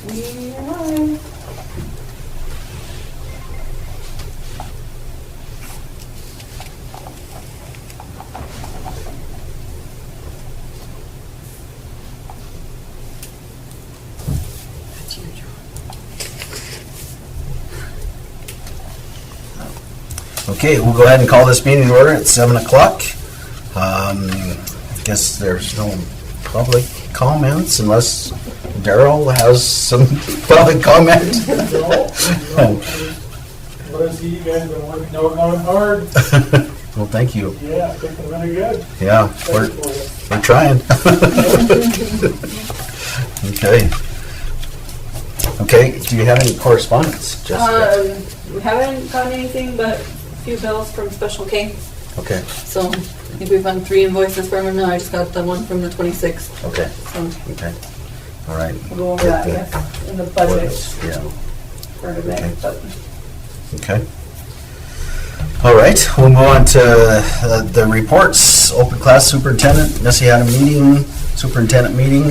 We are live. That's you, John. Okay, we'll go ahead and call this meeting to order at 7 o'clock. I guess there's no public comments unless Darrell has some public comment. What I see you guys been working on hard. Well, thank you. Yeah, looking really good. Yeah, Thanks for you. we're trying. Okay. Okay, do you have any correspondence, Jessica? We haven't gotten anything but a few bills from Special K. Okay, So I think we've done 3 invoices from them now. I just got the one from the 26th. okay, So okay. All right. we'll go over that, I guess, in the budget Yeah, part of Okay. it. But okay. All right, we'll move on to the reports. Open class superintendent, Missy had a meeting, superintendent meeting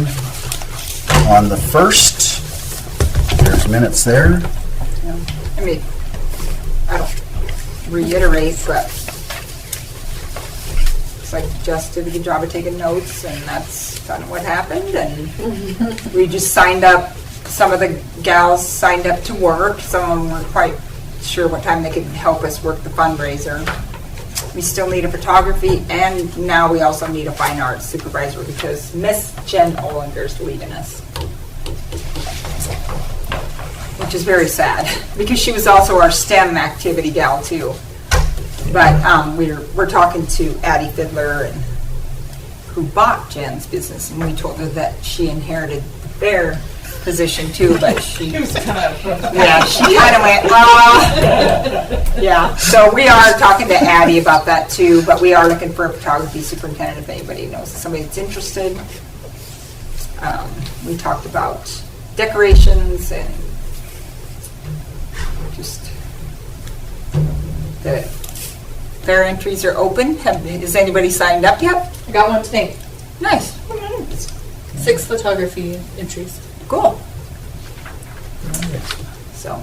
on the 1st. There's minutes there. I mean, I don't reiterate, but it's like Jess did a good job of taking notes, and that's kind of what happened. And we just signed up, some of the gals signed up to work. Some of them weren't quite sure what time they could help us work the fundraiser. We still need a photography, and now we also need a fine arts supervisor because Miss Jen Ollinger's leaving us, which is very sad because she was also our STEM activity gal too. But we're talking to Addie Fiddler, and who bought Jen's business, and we told her that she inherited the fair position too, but she kind of went, well, yeah. So we are talking to Addie about that too, but we are looking for a photography superintendent if anybody knows somebody that's interested. We talked about decorations and just the fair entries are open. Is anybody signed up yet? I got one today. Nice. 6 photography entries. Cool. So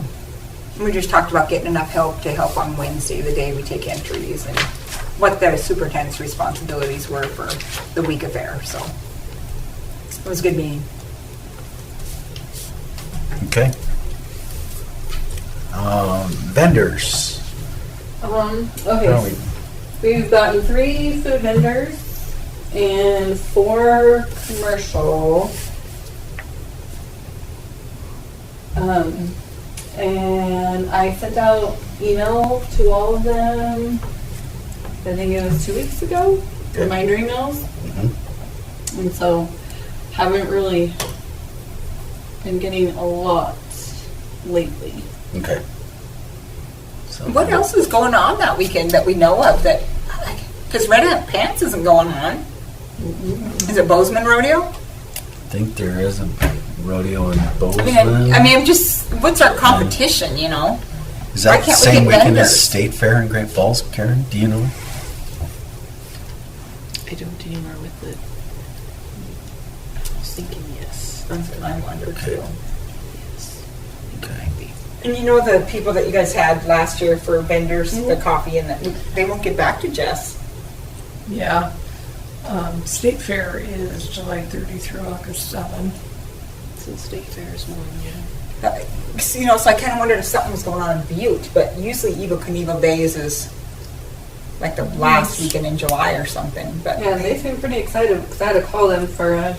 we just talked about getting enough help to help on Wednesday, the day we take entries, and what the superintendent's responsibilities were for the week of fair. So it was a good meeting. Okay. Vendors. Okay. Where are we? We've gotten 3 food vendors and 4 commercial. And I sent out email to all of them. I think it was 2 weeks ago. Okay. Reminder emails. Mhm. And so haven't really been getting a lot lately. Okay. So, What else is going on that weekend that we know of? That because Red Hat Pants isn't going on. Is it Bozeman Rodeo? I think there is a rodeo in I Bozeman. mean, just what's our competition? You know, Is why that the can't we same get weekend vendors? as State Fair in Great Falls, Karen? Do you know? I don't anymore with it. I was thinking yes. That's what I wonder too. Yes. Okay. And you know the people that you guys had last year for vendors, the coffee, and that they won't get back to Jess. Yeah. State Fair is July 30 through August 7. So the state fair is one, yeah. You know, so I kind of wondered if something was going on in Butte, but usually Evel Knievel Days is like the last weekend in July or something. But Yeah, they seem pretty excited because I had to call them for an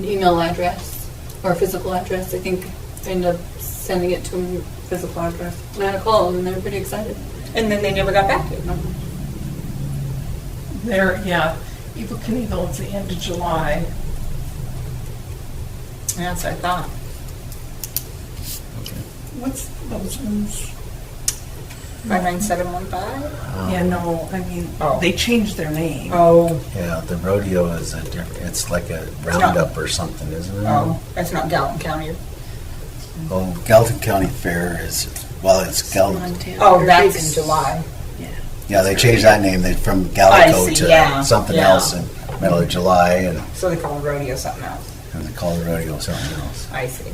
email address or a physical address. I think I ended up sending it to a physical address. And I had to call them and they were pretty excited. and then they never got back to it. There, yeah. Evel Knievel is the end of July. That's what I thought. What's those ones? 59715. Yeah, no, I mean, Oh. they changed their name. Oh, Yeah, the rodeo is a different, it's like a roundup or something, isn't it? oh, that's not Gallatin County. Oh, Gallatin County Fair is, well, it's Gallatin. Montana. Oh, Or that's it's- in July. Yeah. Yeah, they changed that name they from I Gallico see, to yeah, something yeah. else in middle of July, and So they call it rodeo something else. they call the rodeo something else. I see.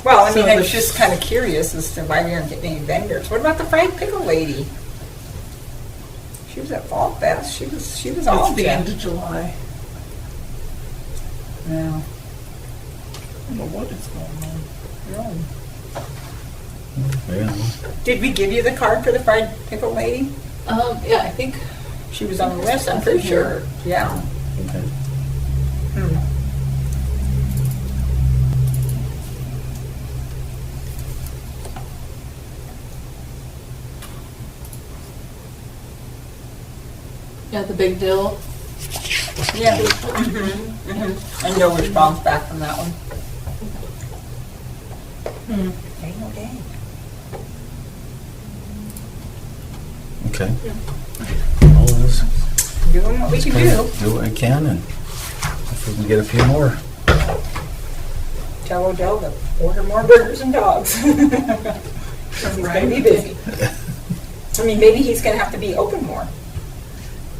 Well, I mean, So I the- was just kind of curious as to why we aren't getting any vendors. What about the fried pickle lady? She was at Fall Fest. She was all It's the set. end of July. Yeah. I don't know what is going on. Yeah. Yeah. Did we give you the card for the fried pickle lady? Yeah, I think. She was on the list, I'm pretty sure. Yeah. Okay. Yeah, the big deal. Yeah. And no response back from that one. Ain't no day. Okay. Well, let's Doing what we can do. do what I can, and if we can get a few more. Tell Odell to order more burgers and dogs. 'Cause he's gonna be busy. I mean, maybe he's gonna have to be open more.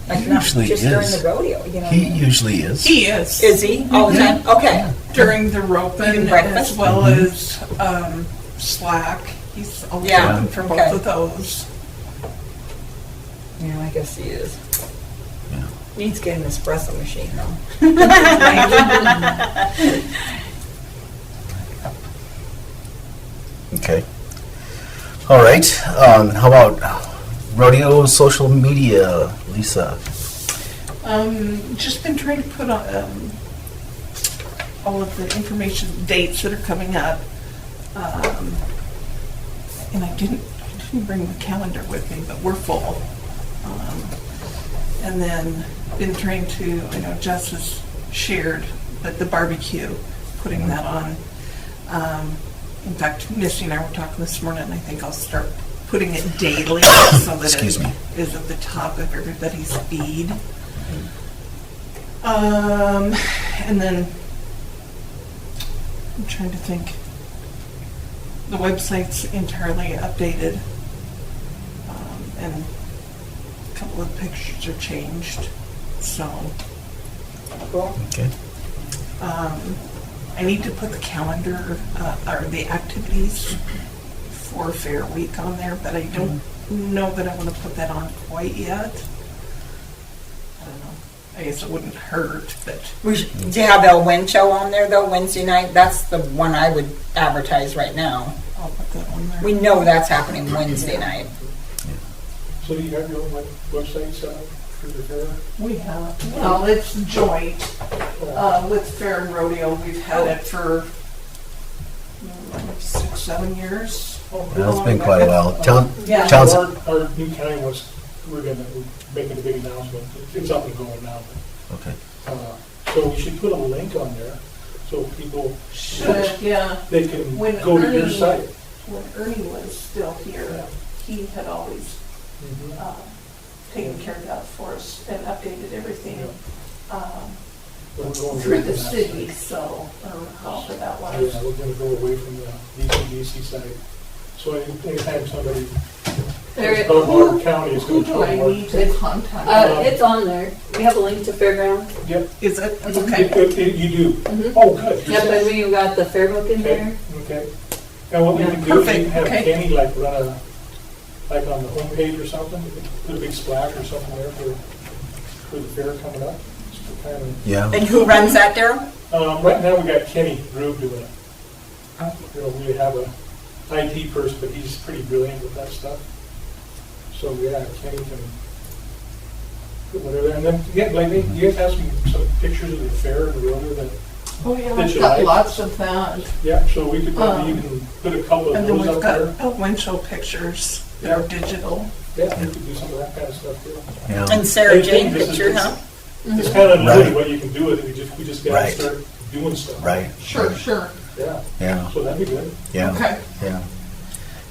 Like He not usually just during is. the rodeo, you know. He usually is. He is. Is he all the time? Okay. During the roping Even breakfast? as well as slack. He's always Yeah, open for okay. both of those. Yeah, I guess he is. Yeah. Needs to get an espresso machine though. Okay. All right. How about rodeo social media, Lisa? Just been trying to put on all of the information, dates that are coming up. And I didn't bring the calendar with me, but we're full. And then been trying to, I know Jess has shared, but the barbecue, putting that on. In fact, Misty and I were talking this morning, and I think I'll start putting it daily so that Excuse me. it is at the top of everybody's feed. And then I'm trying to think. The website's entirely updated, and a couple of pictures are changed. So Cool. Okay. I need to put the calendar or the activities for Fair Week on there, but I don't know that I want to put that on quite yet. I don't know. I guess it wouldn't hurt, but Do you have El Win show on there though, Wednesday night? That's the one I would advertise right now. I'll put that on there. We know that's happening Wednesday night. So you have your own website set up for the fair? We have, well, it's joint with Fair and Rodeo. We've had it for 6, 7 years. Well, it's been quite a while. Yeah. Towns- Our new county we're making a big announcement. It's up and going now. Okay. So we should put a link on there so people, Should, yeah. they can When go to your Ernie- site. When Ernie was still here, he had always taken care of that for us and updated everything We're going away through from the that city, site. so I don't know how that was. Yeah, we're gonna go away from the DCDC site. So anytime somebody, There, Broadwater County is Who gonna do I tell need to contact? it's on there. We have a link to Fairgrounds. Yep, Is it? Mhm. Okay. you do. Mhm. Oh, good. Yep, and we got the fair book in there. Okay. And what we Yeah, can do, is we perfect, can have okay. Kenny like run like on the homepage or something, we could put a big splash or something there for the fair coming up. Just to kind of, Yeah. And who runs that, Daryl? right now we got Kenny Groove doing it. Oh. You know, we have a IT person, but he's pretty brilliant with that stuff. So yeah, Kenny can put whatever, and then, yeah, like, you guys have some pictures of the fair and the rodeo that, Oh, yeah, That I've you got like? lots of that. yeah, so we could probably even put a couple of And then those we've up got there. windshield pictures that are digital. Yeah, we could do some of that kind of stuff too. Yeah. And Sarah I think Jane this is- picture, huh? It's kind of Right. limited what you can do with it, we just gotta Right. start doing stuff. Right. Sure, sure. Yeah, Yeah. so that'd be good. Yeah. Okay. Yeah.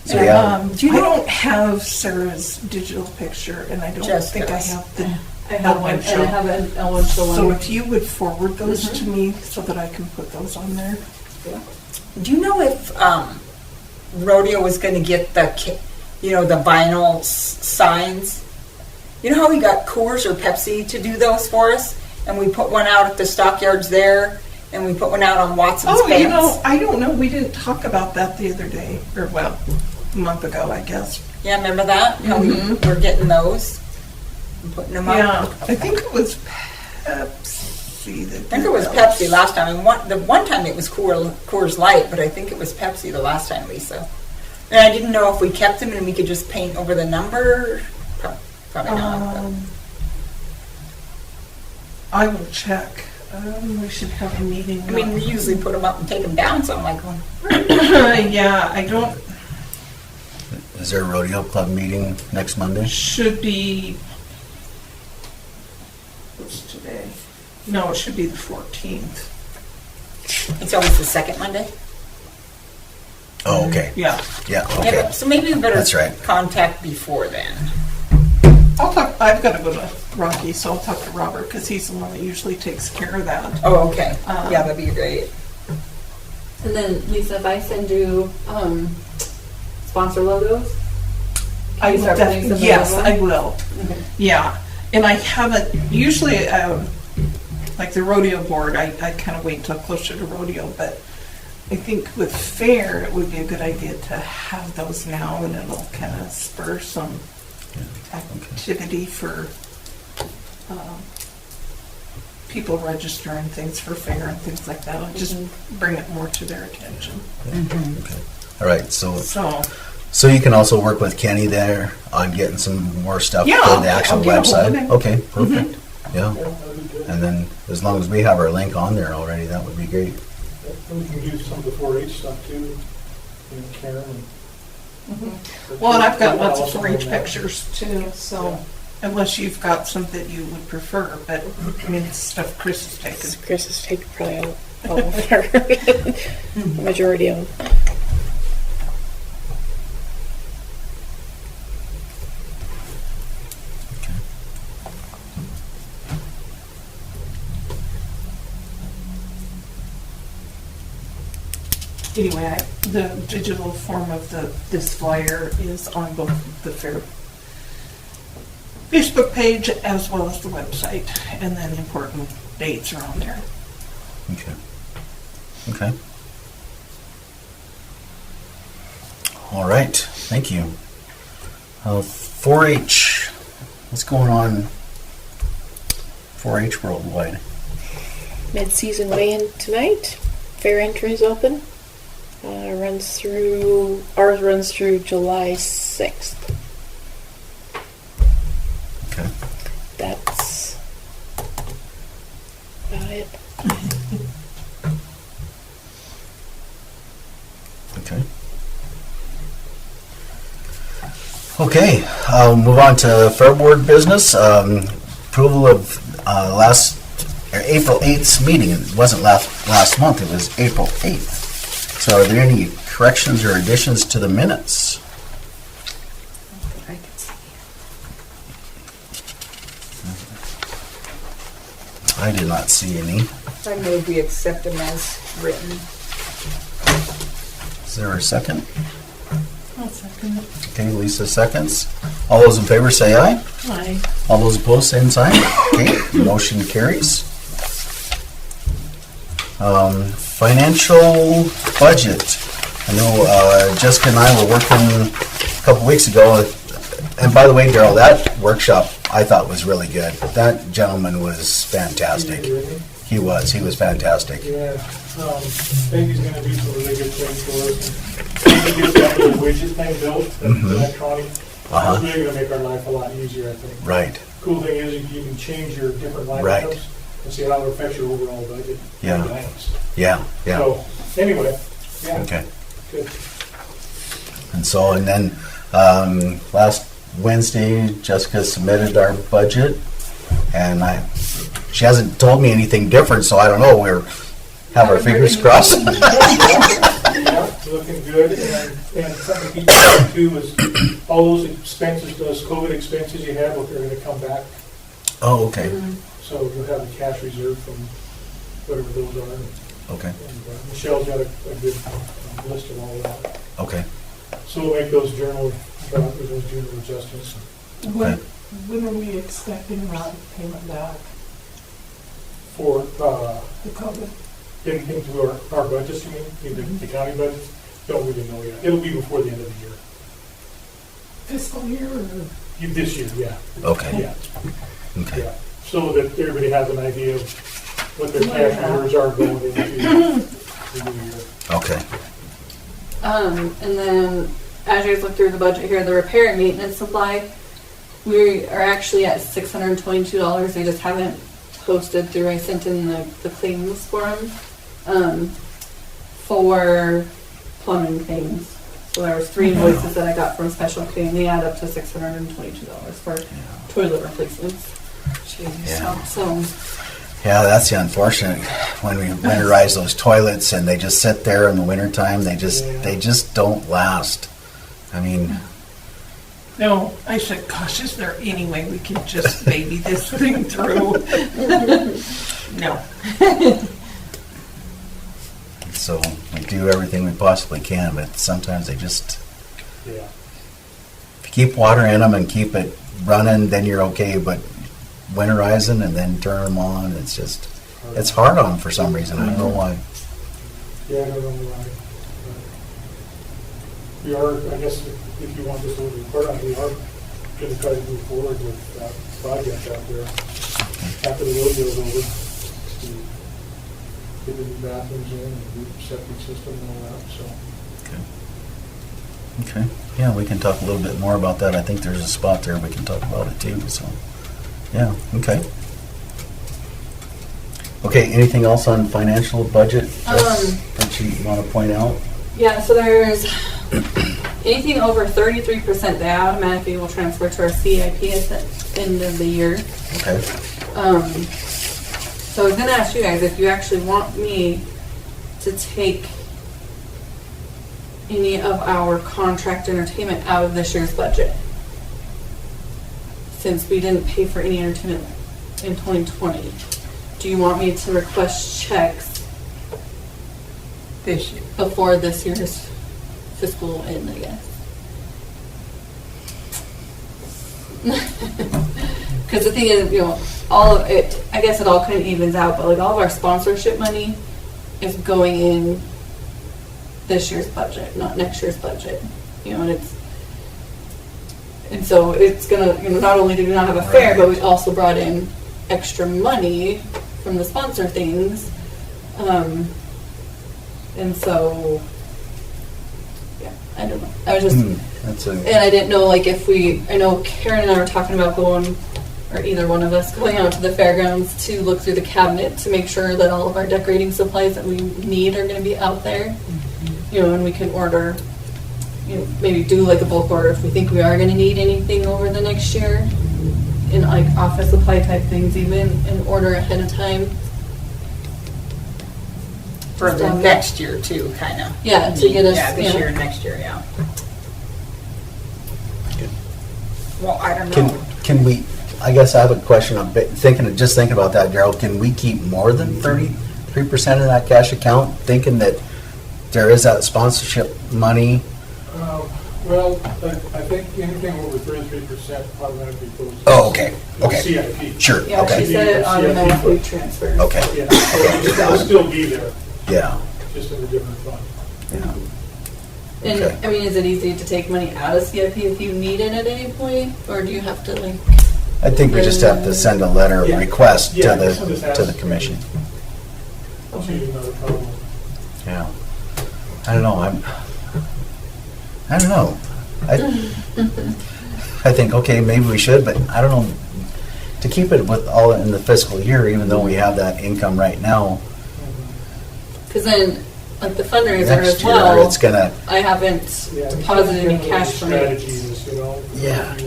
So And, yeah. do you I don't have Sarah's digital picture, and I don't Jess think does. I have the I have L1 one, and show. I have an L1 show So one. if you would forward those to me so that I can put those on there. Do you know if Rodeo was going to get the vinyl signs? You know how we got Coors or Pepsi to do those for us? And we put one out at the stockyards there, And we put one out on Watson's Oh, fence. you know, I don't know, we didn't talk about that the other day, or well, a month ago, I guess. Yeah, remember that? How we were getting those and putting them up? Yeah, I think it was Pepsi that I think it was Pepsi last time. And the one time it was Coors Light, but I think it was Pepsi the last time, Lisa. And I didn't know if we kept them and we could just paint over the number. Probably not. But. I will check. We should have a meeting. I mean, we usually put them up and take them down, so I'm like, well, yeah, I don't, Is there a rodeo club meeting next Monday? should be, what's today? No, it should be the 14th. it's always the second Monday. Oh, okay. Yeah. Yeah, Yeah, okay. but, so maybe we better That's right. contact before then. I'll talk, I've got to go to Rocky, so I'll talk to Robert, because he's the one that usually takes care of that. Oh, okay. Yeah, that'd be great. And then Lisa, if I send you sponsor logos, I you will start putting some of yes, those on? I will. Okay. Yeah, and I haven't, usually, like the rodeo board, I kind of wait until closer to rodeo, but I think with fair, it would be a good idea to have those now, and it'll kind of spur some activity for people registering things for fair and things like that. It'll just bring it more to their attention. Okay. All right, so So, you can also work with Kenny there on getting some more stuff Yeah, for the actual I'll get a hold of website? him. Okay, perfect. Yeah, Yeah, that'd be good. and then as long as we have our link on there already, that would be great. And we can do some of the 4-H stuff too, you know, Karen and. well, and I've got lots of Awesome 4-H on that. pictures too, so, unless you've got some that you would prefer, but, I mean, it's stuff Chris has taken. Chris has taken probably all of her, the majority of them. Anyway, the digital form of this flyer is on both the fair Facebook page as well as the website, and then important dates are on there. Okay. Okay. All right, thank you. 4-H, what's going on 4-H worldwide? Mid-season weigh-in tonight. Fair entry is open. Ours runs through July 6th. Okay. That's about it. Okay. Okay, move on to Fair Board business. Approval of April 8th meeting. It wasn't last month, it was April 8th. So are there any corrections or additions to the minutes? I can see. I did not see any. I move we accept them as written. Is there a second? I'll second it. Okay, Lisa seconds. All those in favor say aye. Aye. All those opposed, same sign. Okay, motion carries. Financial budget. I know Jessica and I were working a couple weeks ago. And by the way, Darryl, that workshop I thought was really good. That gentleman was fantastic. He was fantastic. Yeah, I think he's gonna do some really good things for us. And to get that little widget thing built, electronic, Uh-huh. it's really gonna make our life a lot easier, I think. Right. Cool thing is you can change your different line Right. items and see how it affects your overall budget. Yeah. at a glance. Yeah, yeah. So, anyway, yeah, Okay. good. And so, and then last Wednesday, Jessica submitted our budget, and she hasn't told me anything different, so I don't know. Have our fingers crossed. Yeah, looking good, and something to keep in mind too is all those expenses, those COVID expenses you had, they're gonna come back. Oh, okay. So you'll have a cash reserve from whatever those are. Okay. And Michelle's got a good list of all that. Okay. So we'll make those journal adjustments. When are we expecting Rod payment back, For, the COVID? into our budgets, you mean, into the county budgets? Don't really know yet. It'll be before the end of the year. Fiscal year or? This year, yeah. Okay, Yeah, okay. yeah. So that everybody has an idea of what their cash numbers are going into the new year. Okay. And then, as you guys look through the budget here, the repair and maintenance supply, we are actually at $622. They just haven't posted through. I sent in the claims for them for plumbing things. So there was 3 invoices that I got from Special K, and they add up to $622 for toilet replacements. Yeah. So Yeah, that's the unfortunate, when we winterize those toilets and they just sit there in the wintertime, they just don't last. I mean, No, I said, gosh, is there any way we can just baby this thing through? No. so we do everything we possibly can, but sometimes they just, Yeah. if you keep water in them and keep it running, then you're okay, but winterizing and then turn them on, it's just, it's hard on them for some reason, I don't know why. Yeah, I don't know why. We are, I guess, if you want this to report on, we are going to try to move forward with that project out there after the rodeo's over, to get the new bathrooms in and the septic system and all that, so. Okay, yeah, we can talk a little bit more about that, I think there's a spot there we can talk about it too, so, yeah, okay. Okay, anything else on financial budget that you want to point out? yeah, so there's anything over 33%, they automatically will transfer to our CIP at the end of the year. Okay. So I was gonna ask you guys if you actually want me to take any of our contract entertainment out of this year's budget, since we didn't pay for any entertainment in 2020. Do you want me to request checks This year. before this year's fiscal end, I guess? Because the thing is, all of it, I guess it all kind of evens out, but like all of our sponsorship money is going in this year's budget, not next year's budget. And so it's gonna, not only did we not have a fair, but we also brought in extra money from the sponsor things. And so, yeah, I don't know. I was just, That's a, and I didn't know, like, if I know Karen and I were talking about going, or either one of us going out to the fairgrounds to look through the cabinet to make sure that all of our decorating supplies that we need are going to be out there. And we can order, maybe do like a bulk order if we think we are going to need anything over the next year, in like office supply type things even, and order ahead of time. For the next year too, kind of. Yeah, to get us. Yeah, this year and next year, yeah. Well, I don't know. can we, I guess I have a question, I'm thinking about that, Darryl, can we keep more than 33% of that cash account, thinking that there is that sponsorship money? Well, I think anything over 33% automatically goes. Oh, okay, to okay. CIP. Sure, Yeah, she okay, said it automatically transfers. okay, Yeah, it'll still be there, yeah, just in a different fund. yeah. And, Okay. I mean, is it easy to take money out of CIP if you need it at any point? Or do you have to, like... I think we just have to send a letter of Yeah. request Yeah, to this has the to commission. So you know the problem. Yeah. I don't know, I don't know. I think, okay, maybe we should, but I don't know, to keep it with all in the fiscal year, even though we have that income right now, Because then, like, the fundraiser next as year, well, it's gonna, I haven't Yeah, deposited any cash from it. strategies, Yeah. If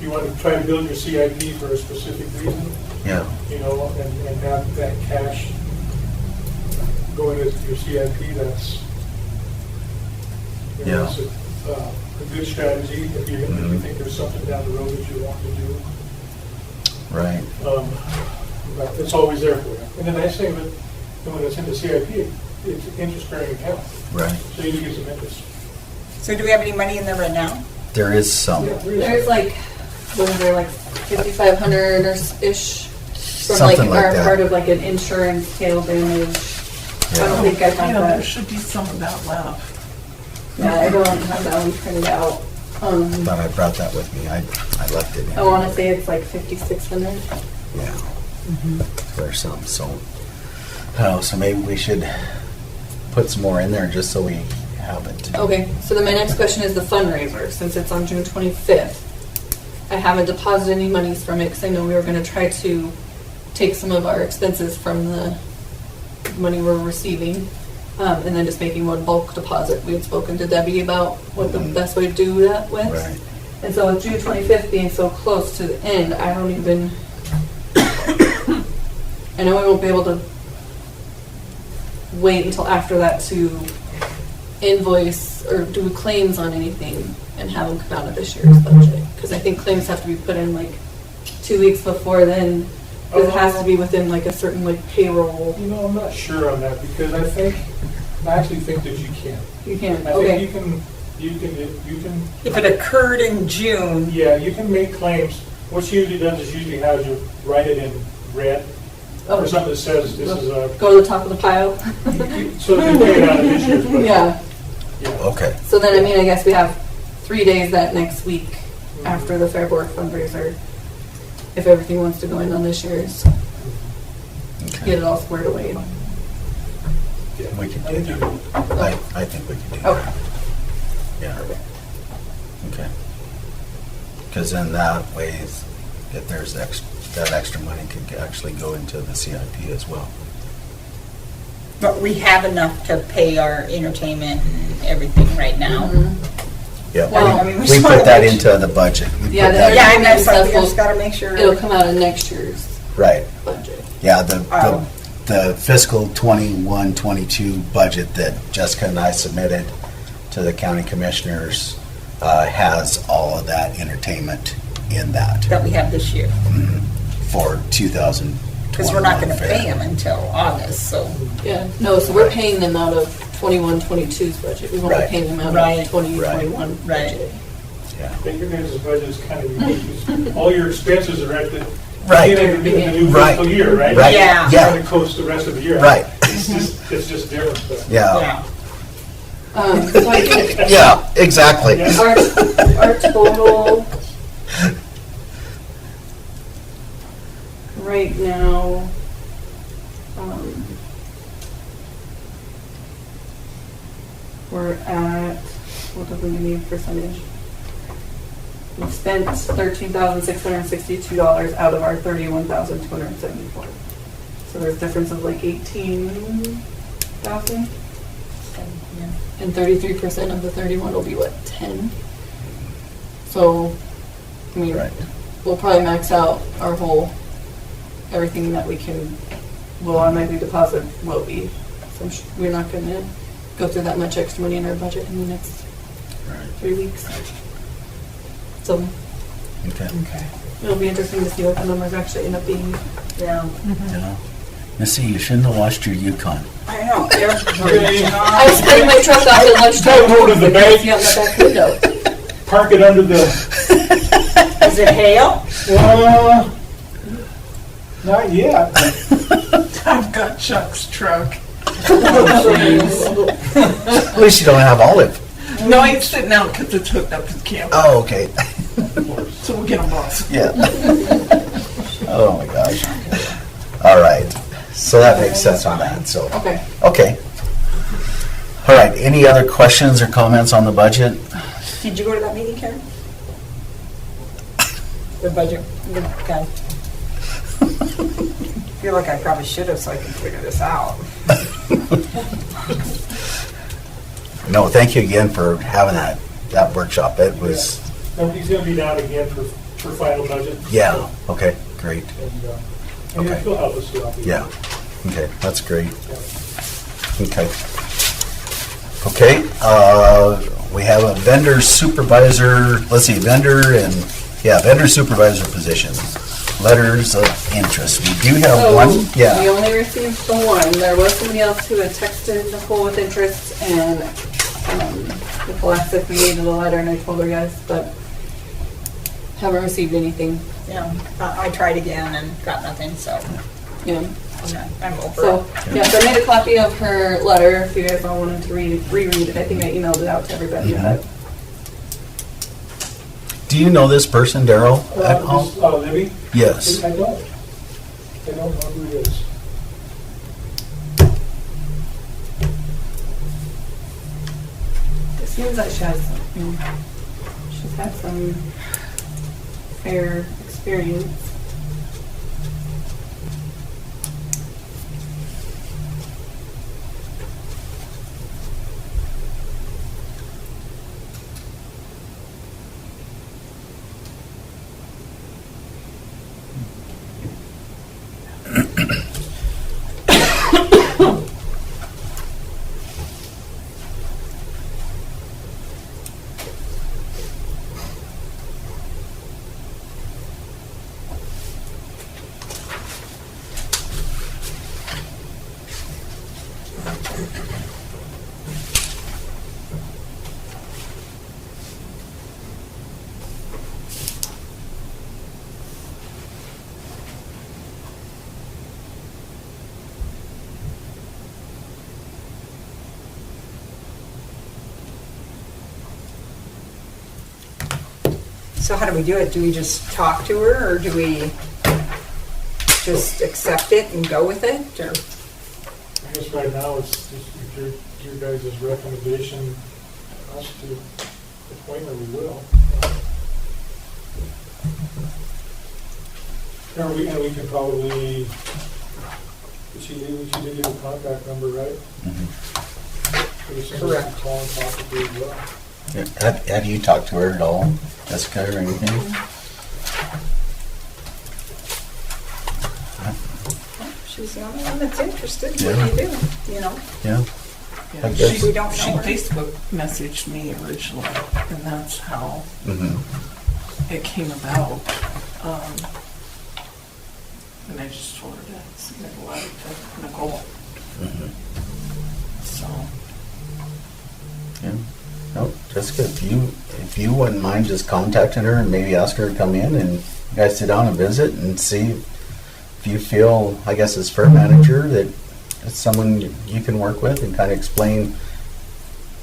you want to try to build your CIP for a specific reason, yeah, and have that cash going into your CIP, that's Yeah. it's a good strategy if you think there's something down the road that you want to do. right, But it's always there for you. And the nice thing with when it's in the CIP, it's an interest-bearing account, right. so you get some interest. So do we have any money in there right now? There is some, There's like, what is there, like 5,500 or ish from like, something like or part that. of like an insurance hail damage. I don't Yeah. think I have Yeah, there that. should be some of that left. Yeah, I don't have that one printed out. Thought I brought that with me. I left it in. I want to say it's like 5,600. Yeah. Or something, so. So maybe we should put some more in there just so we have it. Okay, so then my next question is the fundraiser, since it's on June 25th. I haven't deposited any monies from it because I know we were going to try to take some of our expenses from the money we're receiving, and then just making one bulk deposit. We had spoken to Debbie about what the best way to do that with. Right. And so with June 25th being so close to the end, I don't even, I know we won't be able to wait until after that to invoice or do claims on anything and have them come out of this year's budget. Because I think claims have to be put in like 2 weeks before then. Because it has to be within like a certain like payroll. You know, I'm not sure on that, because I actually think that you can. You can, I okay. think you can, If it occurred in June, yeah, you can make claims. What she usually does is usually has you write it in red, or Oh, something that says this is a, go to the top of the pile. so that you pay it out of this year's budget. Yeah. Yeah. Okay. So then, I mean, I guess we have 3 days that next week after the Fair Board fundraiser, if everything wants to go in on this year's, get Okay. it all squared away. Yeah. We can I do think you that. can. I think we can do Okay. that. Yeah. Okay. Because then that way, if there's that extra money could actually go into the CIP as well. but we have enough to pay our entertainment and everything right now. Yeah. Well, I mean, We put that into the budget. We Yeah, put the- that in. Yeah, I know, Stuff so we will- just gotta make sure. It'll come out of next year's Right. budget. Yeah, Oh. the fiscal 21-22 budget that Jessica and I submitted to the county commissioners has all of that entertainment in that That we have this year, for 2021. because we're not gonna fair. pay them until August, so. Yeah, no, so we're paying them out of 21-22's budget. We won't be Right. paying them out Right. of 2021 Right. budget. Yeah. I think your guys' budget is kind of ridiculous. All your expenses are at the Right. beginning of the new Right. fiscal year, right? Right. Yeah. Yeah. Trying to coast the rest of the year. Right. It's just different, but. Yeah. So I think Yeah, exactly. Yeah. our total right now, we're at, what do we need percentage? We spent $13,662 out of our $31,274. So there's a difference of like 18,000? And 33% of the 31 will be what, 10? So, I mean, Right. we'll probably max out our whole, everything that we can, will automatically deposit will be. So we're not gonna go through that much extra money in our budget in the next Right. 3 weeks. So Okay. it'll be interesting to see what the numbers actually end up being. Yeah. Yeah. Missy, you shouldn't have lost your Yukon. I know, they're I was putting my truck out at lunchtime. Go to the bank. Yeah, in the back window. Park it under the, Is it hail? not yet. I've got Chuck's truck. At least you don't have Olive. No, it's sitting out because it's hooked up to the camper. Oh, okay. So we'll get them both. Yeah. Oh, my gosh. All right. So that makes sense on that, so. Okay. Okay. All right, any other questions or comments on the budget? Did you go to that meeting, Karen? The budget, okay. I feel like I probably should have so I can figure this out. No, thank you again for having that workshop. It was, He's gonna be down again for final budget. yeah, okay, great. And Okay. he'll help us throughout the year. Yeah, okay, that's great. Yeah. Okay. Okay, we have a vendor supervisor, let's see, vendor supervisor position. Letters of interest. We do have So, one, we yeah. only received the one. There was somebody else who had texted Nicole with interest, and Nicole asked if we needed a letter, and I told her yes, but haven't received anything I tried again and got nothing, so Yeah. I'm over So, it. yeah, so I made a copy of her letter if you guys all wanted to reread it. I think I emailed it out to everybody. Mhm. Do you know this person, Daryl? at all? Libby? Yes. I don't. I don't know who it is. It seems like she's had some fair experience. So how do we do it? Do we just talk to her, or do we just accept it and go with it, or? I guess right now it's just your guys' recommendation, us to appoint her, we will. And we can probably, she did give a contact number, right? Correct. Call and talk to her as well. Have you talked to her at all, Jessica, or anything? She's the only one that's interested. Yeah. What do you do? You know? Yeah. Yeah, I guess. We don't she know her. Facebook messaged me originally, and that's how Mhm. it came about. And I just told her to submit a letter to Nicole. Mhm. So, Yeah. No, Jessica, if you wouldn't mind just contacting her and maybe ask her to come in and you guys sit down and visit and see if you feel, I guess as fair manager, that it's someone you can work with and kind of explain,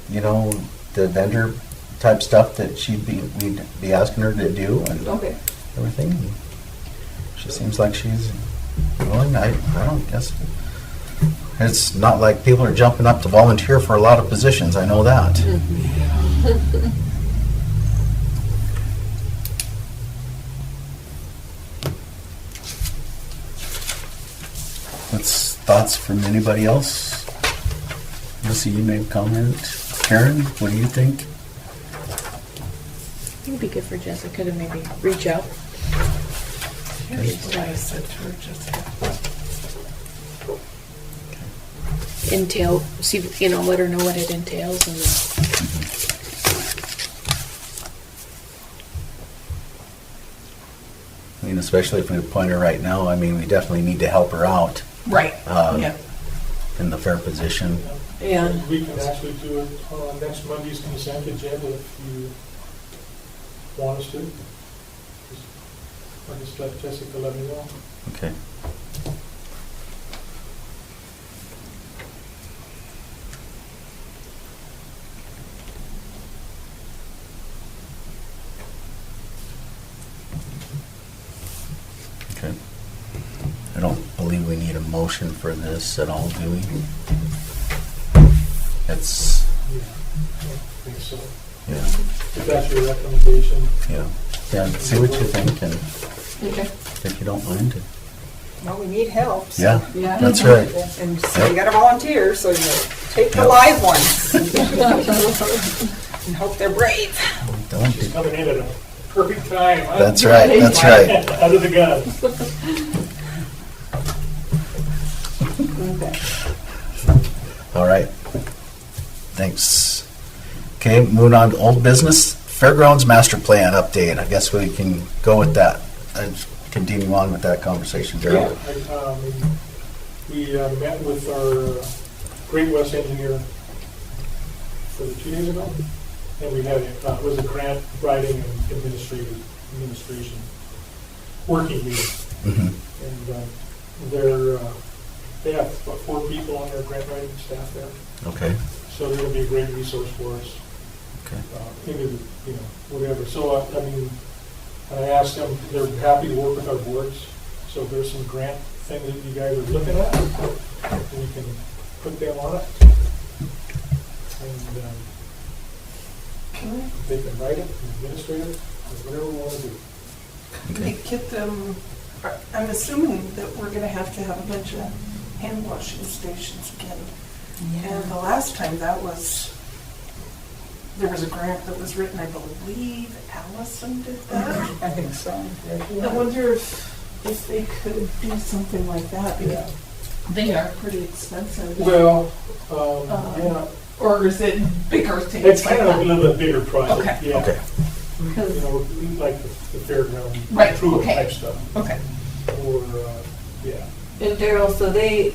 the vendor type stuff that we'd be asking her to do and Okay. everything. And she seems like she's willing. I don't guess. It's not like people are jumping up to volunteer for a lot of positions. I know that. What's thoughts from anybody else? Missy, you made a comment. Karen, what do you think? It'd be good for Jessica to maybe reach out. here's what I said to her, Jessica. See, let her know what it entails and I mean, especially if we appoint her right now, I mean, we definitely need to help her out Right, yeah. in the fair position. Yeah. We can actually do it on next Monday's consent agenda if you want us to. I'll just let Jessica let me know. Okay. Okay. I don't believe we need a motion for this at all, do we? It's, Yeah, I think so. yeah, If that's your recommendation. yeah. Yeah, see what you think, and Okay. if you don't mind. Well, we need help. So. Yeah, Yeah. that's right. And so you got to volunteer, so you take the Yep. live ones and hope they're brave. Don't She's be, coming in at a perfect time. Huh? that's right, that's right. Out of the gun. Okay. All right. Thanks. Okay, moving on to old business. Fairgrounds master plan update. I guess we can go with that and continue on with that conversation, Yeah, Daryl. we met with our Great West engineer for 2 days ago, and we had it was a grant writing and administration. working meeting. Mhm. And they have about 4 people on their grant writing staff there. Okay, So they're going to be a great resource for us. okay. Into, whatever. So, I mean, and I asked them, they're happy to work with our boards. So if there's some grant thing that you guys are looking at, we can put them on it. And they can write it, administrate it, or whatever we want to do. Okay. Get them, I'm assuming that we're gonna have to have a bunch of hand washing stations again. And the last time there was a grant that was written, I believe Allison did that. I think so. I wonder if they could do something like that. Yeah. They are pretty expensive. Well, yeah, Or is it bigger things it's like kind of a that? little bit bigger project. Okay. Yeah. Okay. Like the fairground Right, improvement okay. type stuff. Okay. Or, yeah. And Daryl, so they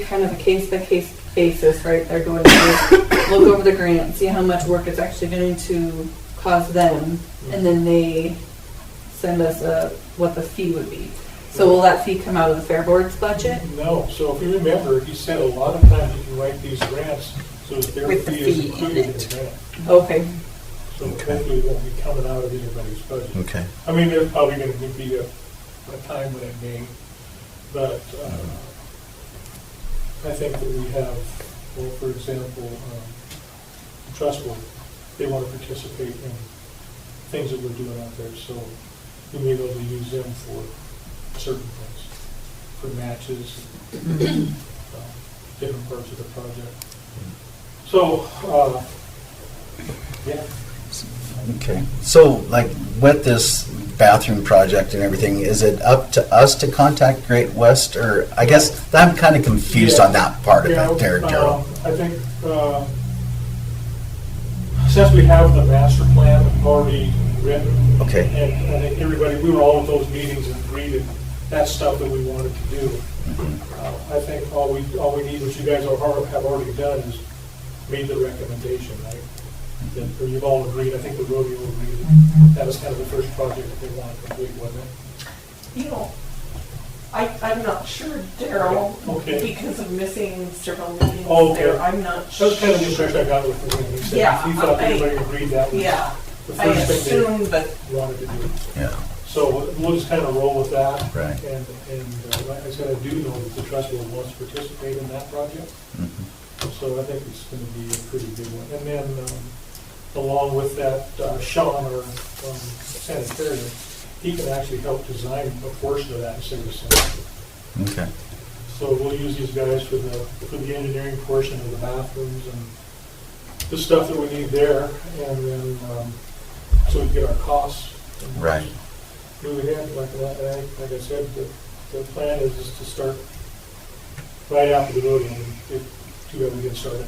kind of a case by case basis, right? They're going to look over the grant, see how much work it's actually going to cost them, and then they send us what the fee would be. So will that fee come out of the Fair Board's budget? No, so if you remember, he said a lot of times you can write these grants so that their With the fee is fee in included in it. the grant. Okay. So Okay. hopefully it won't be coming out of anybody's budget. Okay. I mean, there's probably going to be a time when it may, but I think that we have, well, for example, the Trust Board, they want to participate in things that we're doing out there, so we may be able to use them for certain things, for matches, different parts of the project. So, yeah. Okay. So, like, with this bathroom project and everything, is it up to us to contact Great West, or I guess I'm kind of confused on that part of Yeah, it there, Daryl. I think, since we have the master plan already written, Okay. and I think everybody, we were all at those meetings and agreed that that's stuff that we wanted to do. I think all we need, what you guys have already done, is made the recommendation, right? Or you've all agreed, I think the rodeo agreed, that was kind of the first project that they wanted to complete, wasn't it? You know, I'm not sure, Daryl, Okay. because of missing several meetings Oh, okay. there, I'm not That sure. was kind of the impression I got with him, he said, Yeah, he thought I- everybody agreed that was Yeah, the I first thing assume, but they wanted to do. Yeah. So we'll just kind of roll with that. Right. And like I said, I do know that the Trust Board wants to participate in that project. Mhm. So I think it's going to be a pretty good one. And then along with that, Sean, our sanitarian, he can actually help design a portion of that in City Center. Okay. So we'll use these guys for the engineering portion of the bathrooms and the stuff that we need there. And then, so we get our costs. and Right. Move ahead, like I said, the plan is to start right after the rodeo, and if too bad we didn't start it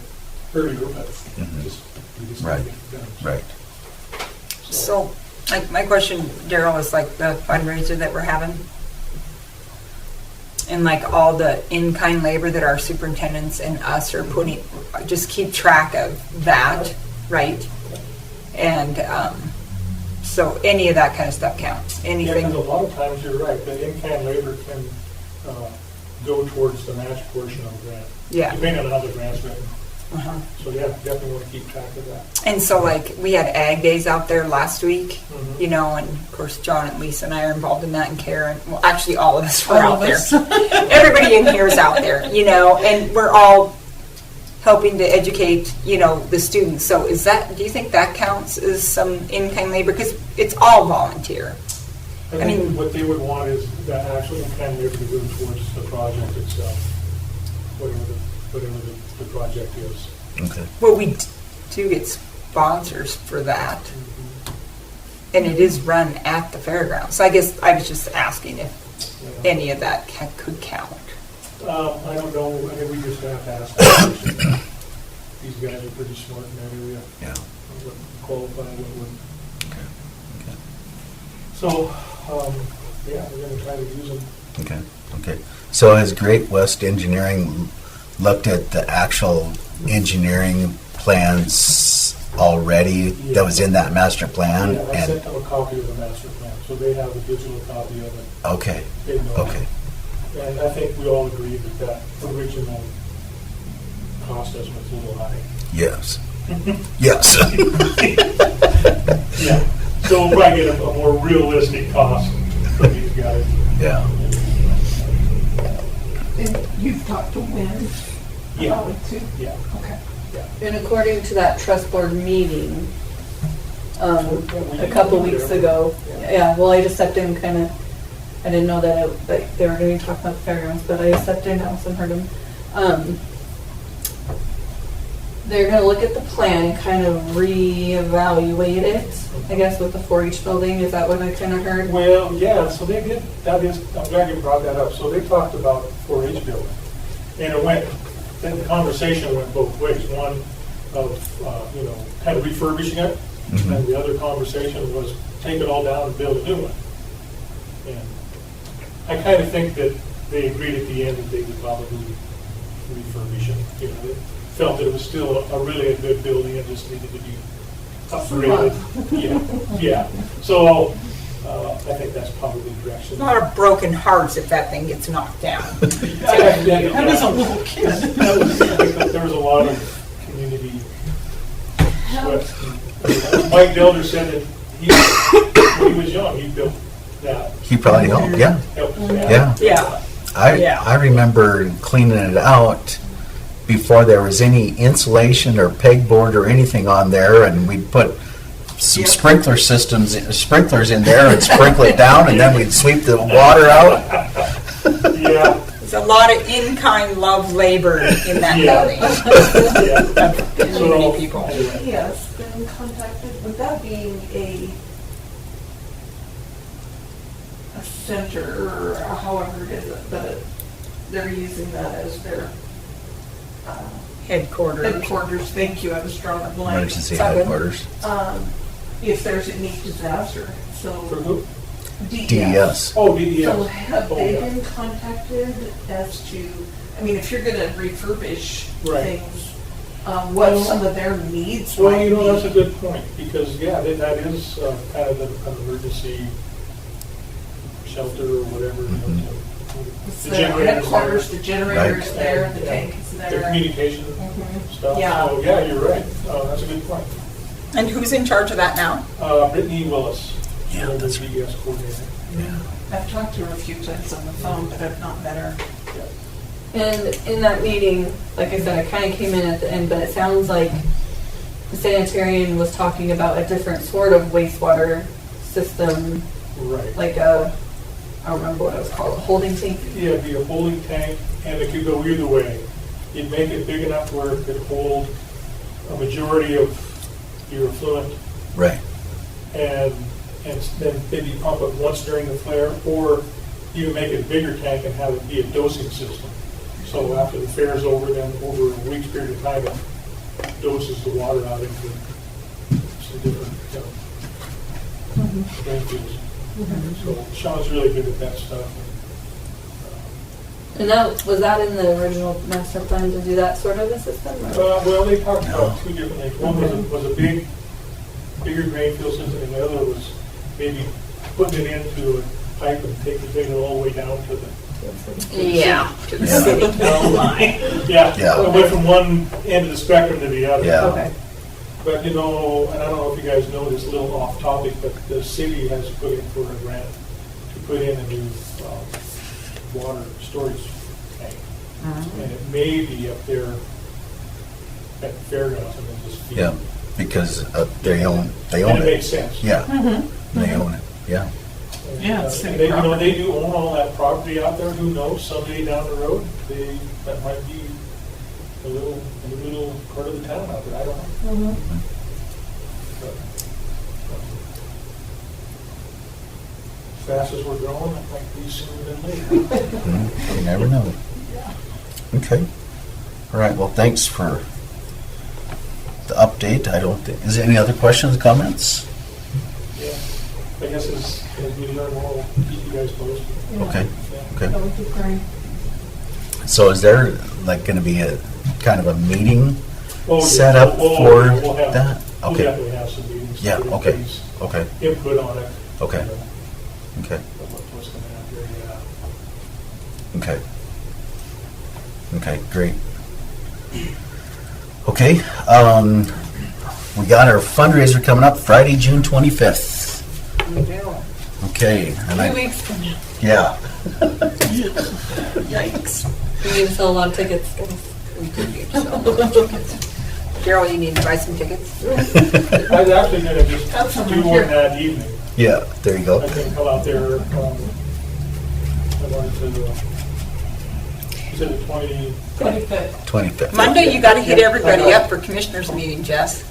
earlier, but Mhm. we just Right. need to get it done. Right. So, like, my question, Daryl, is like the fundraiser that we're having, and like all the in-kind labor that our superintendents and us are putting, just keep track of that, right? And so any of that kind of stuff counts, Yeah, anything. because a lot of times, you're right, the in-kind labor can go towards the match portion of the grant. Yeah. Depending on how the grant's written. Uh-huh. So yeah, definitely want to keep track of that. And so, like, we had Ag Days out there last week, Mhm. you know, and of course John and Lisa and I are involved in that, and Karen. Well, actually, all of us were All out of there. us. Everybody in here is out there, you know, and we're all helping to educate, you know, the students. So, do you think that counts as some in-kind labor? Because it's all volunteer. I I think mean- what they would want is that actual in-kind labor to go towards the project itself, whatever the project is. Okay. Well, we do get sponsors for that, and it is run at the fairgrounds. So I guess I was just asking if Yeah. any of that could count. I don't know, I think we just have to ask that question. These guys are pretty smart in that area, Yeah. what would qualify, what wouldn't. Okay. Okay. So, yeah, we're gonna try to use them. Okay. Okay. So has Great West Engineering looked at the actual engineering plans already that was in that master plan? Yeah, I And sent them a copy of the master plan, so they have a digital copy of it. okay, They know. okay. And I think we all agree that that original cost estimate is a little high. Yes. Yes. Yeah, so we'll probably get a more realistic cost from these guys. Yeah. And you've talked to Wynn Yeah, about it too? yeah, Okay. yeah. And according to that trust board meeting, a couple weeks ago, yeah, well, I just stepped in kind of, I didn't know that they were going to be talking about the fairgrounds, but I stepped in house and heard them. They're going to look at the plan and kind of reevaluate it, I guess, with the 4-H building. Is that what I kind of heard? Well, yeah, so they did, that is, I'm glad you brought that up. So they talked about 4-H building. And it went, then the conversation went both ways. One of, kind of refurbishing it. Mhm. And the other conversation was take it all down and build a new one. And I kind of think that they agreed at the end that they would probably refurbish it. They felt that it was still a really a good building and just needed to be upgraded. Yeah. So I think that's probably the direction. A lot of broken hearts if that thing gets knocked down. I was a little kid. There was a lot of community sweat. Mike Delder said that when he was young, he built that. He probably helped, yeah. Yeah. Yeah. I remember cleaning it out before there was any insulation or pegboard or anything on there, and we'd put some sprinklers in there and sprinkle it down, and then we'd sweep the water out. Yeah. There's a lot of in-kind love labor in that Yeah. building. So, Community people. Yes, been contacted, with that being a center, or however it is, but they're using that as their headquarters, thank you, I was drawing a blank. Emergency headquarters. If there's any disaster, so For who? DES. Oh, DES. So have Oh, they yeah. been contacted as to, I mean, if you're gonna refurbish Right. things, what some of their needs Well, might be? that's a good point, because, yeah, that is kind of an emergency shelter or whatever. It's The the generators headquarters, there. the generator's Right. there, the Yeah. tank is The there. communication stuff. Yeah. So, yeah, you're right. That's a good point. And who's in charge of that now? Brittany Willis. Yeah, the that's DES coordinator. I've talked to her a few times on the phone, but I've not met her. And in that meeting, like I said, I kind of came in at the end, but it sounds like the sanitarian was talking about a different sort of wastewater system, Right. like a, I don't remember what it was called, a holding tank. Yeah, it'd be a holding tank, and it could go either way. You'd make it big enough where it could hold a majority of your effluent, Right. and then maybe pump it once during the flare, or you make it a bigger tank and have it be a dosing system. So after the fair's over, then over a week's period of time, it doses the water out into some different drain fields. So Sean's really good at that stuff. And was that in the original master plan to do that sort of a system? or- Well, they talked about two different things. One was a bigger drain field system, and the other was maybe putting it into a pipe and taking it all the way down to the Yeah. To the city. Yeah, away from one end of the spectrum to the other. Yeah. Okay. But, and I don't know if you guys know this, a little off topic, but the city has put in for a grant to put in a new water storage tank. And it may be up there at the fairgrounds and then just feed. Yeah, because they own And it it. makes sense. Yeah, they own it, yeah. And, Yeah, it's and city they, property. they do own all that property out there. Who knows? Someday down the road, that might be a little part of the town out there. I don't know. But, as fast as we're growing, it might be sooner than later. You never know. Okay. All right, well, thanks for the update. I don't think, is there any other questions, comments? Yeah. I guess as we learn more, we'll keep you guys posted. Okay, Yeah. okay. That would be great. So is there like going to be a kind of a meeting Oh, yeah. set up Oh, for yeah, we'll have- that? We'll Okay. definitely have some meetings. to Yeah, get okay. everybody's Okay, Input on it. Okay. you know, okay, of what's going to happen, yeah. okay. Okay, great. Okay, we got our fundraiser coming up Friday, June 25th. We do. Okay, and 2 weeks from now. yeah, Yikes. We need to sell a lot of tickets, guys. We do need to sell more tickets. Carol, you need to buy some tickets? I was actually going to just That's do someone one here. that evening. yeah, there you I go. think come out there, I wanted to, is it the 25th. 25th. Monday, you gotta hit everybody up for commissioners meeting, Jess.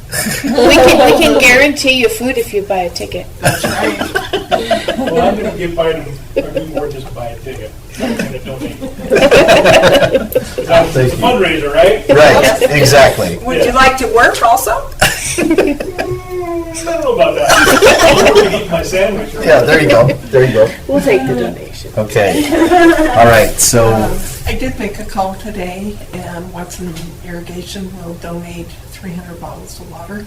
We can guarantee you food if you buy a ticket. That's right. well, I'm going to get by them, or do more just to buy a ticket and a donate. It's a fundraiser, right? Right, exactly. Would you like to work also? I don't know about that. I'm going to eat my sandwich. Right? Yeah, there you go, there you go. We'll take the donation. Okay, all right, so, I did make a call today, and Watson Irrigation will donate 300 bottles of water.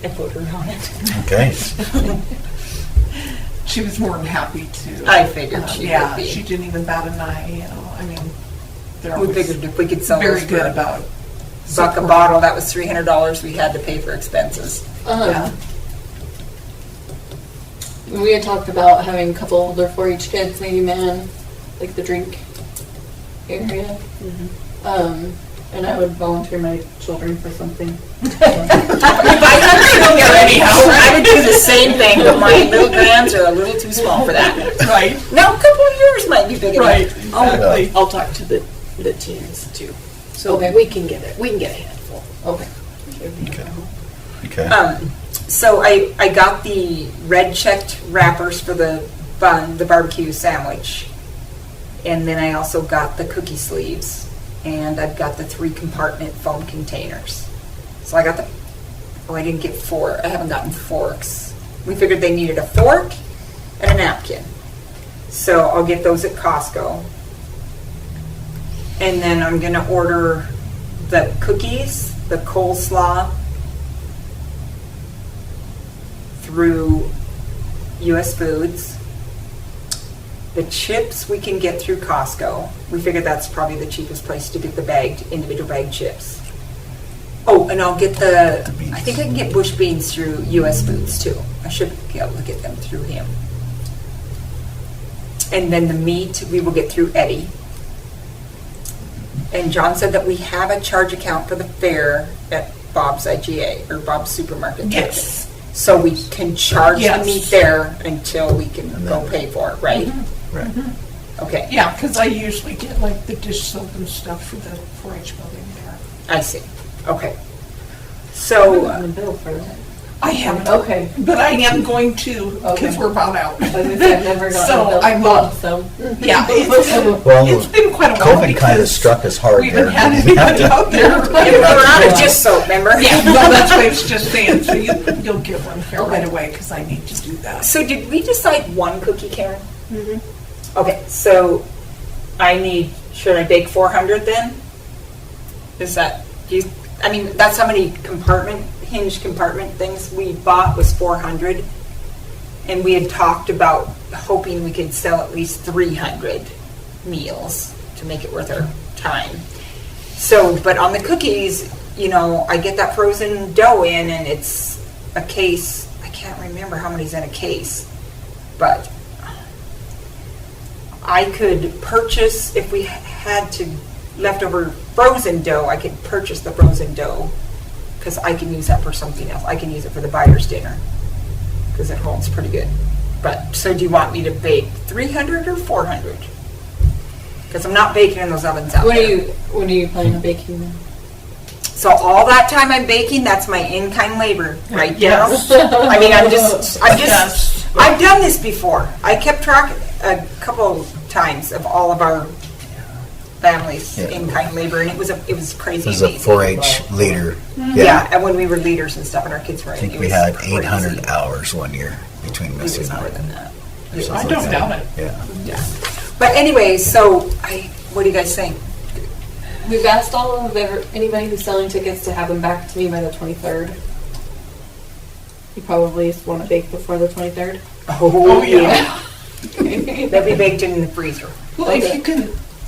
I put her on it. okay, She was more than happy to. I figured she Yeah, would be. she didn't even bat an eye, you know, I mean, they're We always figured if we could sell very those good for about. $1 a supporting. bottle, that was $300 we had to pay for expenses. Yeah. We had talked about having a couple older 4-H kids, maybe man, like the drink area. And I would volunteer my children for something. If I had children anyhow, I would do the same thing, but my little grands are a little too small for that. Right, Now, a couple of yours might be big enough. right, exactly. I'll talk to the teens too. So Okay. we can get a handful. Okay. okay, So I got the red checked wrappers for the bun, the barbecue sandwich. And then I also got the cookie sleeves. And I've got the 3 compartment foam containers. So I got the, I didn't get 4. I haven't gotten forks. We figured they needed a fork and a napkin. So I'll get those at Costco. And then I'm gonna order the cookies, the coleslaw, through US Foods. The chips we can get through Costco. We figured that's probably the cheapest place to get the bagged, individual bagged chips. Oh, and I'll get I think I can get bush beans through US Foods too. I should be able to get them through him. And then the meat we will get through Eddie. And John said that we have a charge account for the fair at Bob's IGA, or Bob's Supermarket. Yes. So we can charge Yes. the meat there until we can go pay for it, right? right. Okay, Yeah, because I usually get like the dish soap and stuff for the 4-H building there. I see. Okay. So, On the bill for that. I haven't, Okay. but I am going to, because Okay. we're about out. I was gonna say, I've never gotten So a bill. I will. So. Yeah, Well, it's been quite a while COVID kind of because struck us hard we there. haven't had anybody out there. we were out of dish soap, remember? Yeah, no, that's what I was just saying, so you'll get one here right away, because I need to do that. So did we decide 1 cookie, Karen? Mm-hmm. Okay, so should I bake 400 then? Is that, I mean, that's how many hinge compartment things we bought was 400. And we had talked about hoping we could sell at least 300 meals to make it worth our time. So, but on the cookies, I get that frozen dough in and it's a case. I can't remember how many's in a case, but I could purchase, if we had to leftover frozen dough, I could purchase the frozen dough because I can use that for something else. I can use it for the buyer's dinner because it holds pretty good. But, so do you want me to bake 300 or 400? Because I'm not baking in those ovens out there. When are you planning on baking then? So all that time I'm baking, that's my in-kind labor, right? Yes. Darryl? I mean, Yes. I've done this before. I kept track a couple times of all of our families' Yeah. in-kind labor, and it was crazy This is a amazing. 4-H leader. Yeah, and when we were leaders and stuff, and our kids were I in, think it we was had crazy. 800 hours one year between It Missy was and more I. than that. I don't doubt it. Yeah. But anyway, so what do you guys think? We've asked all of anybody who's selling tickets to have them back to me by the 23rd. You probably want to bake before the 23rd. Oh, yeah. They'll be baked in the freezer. Well, if you can,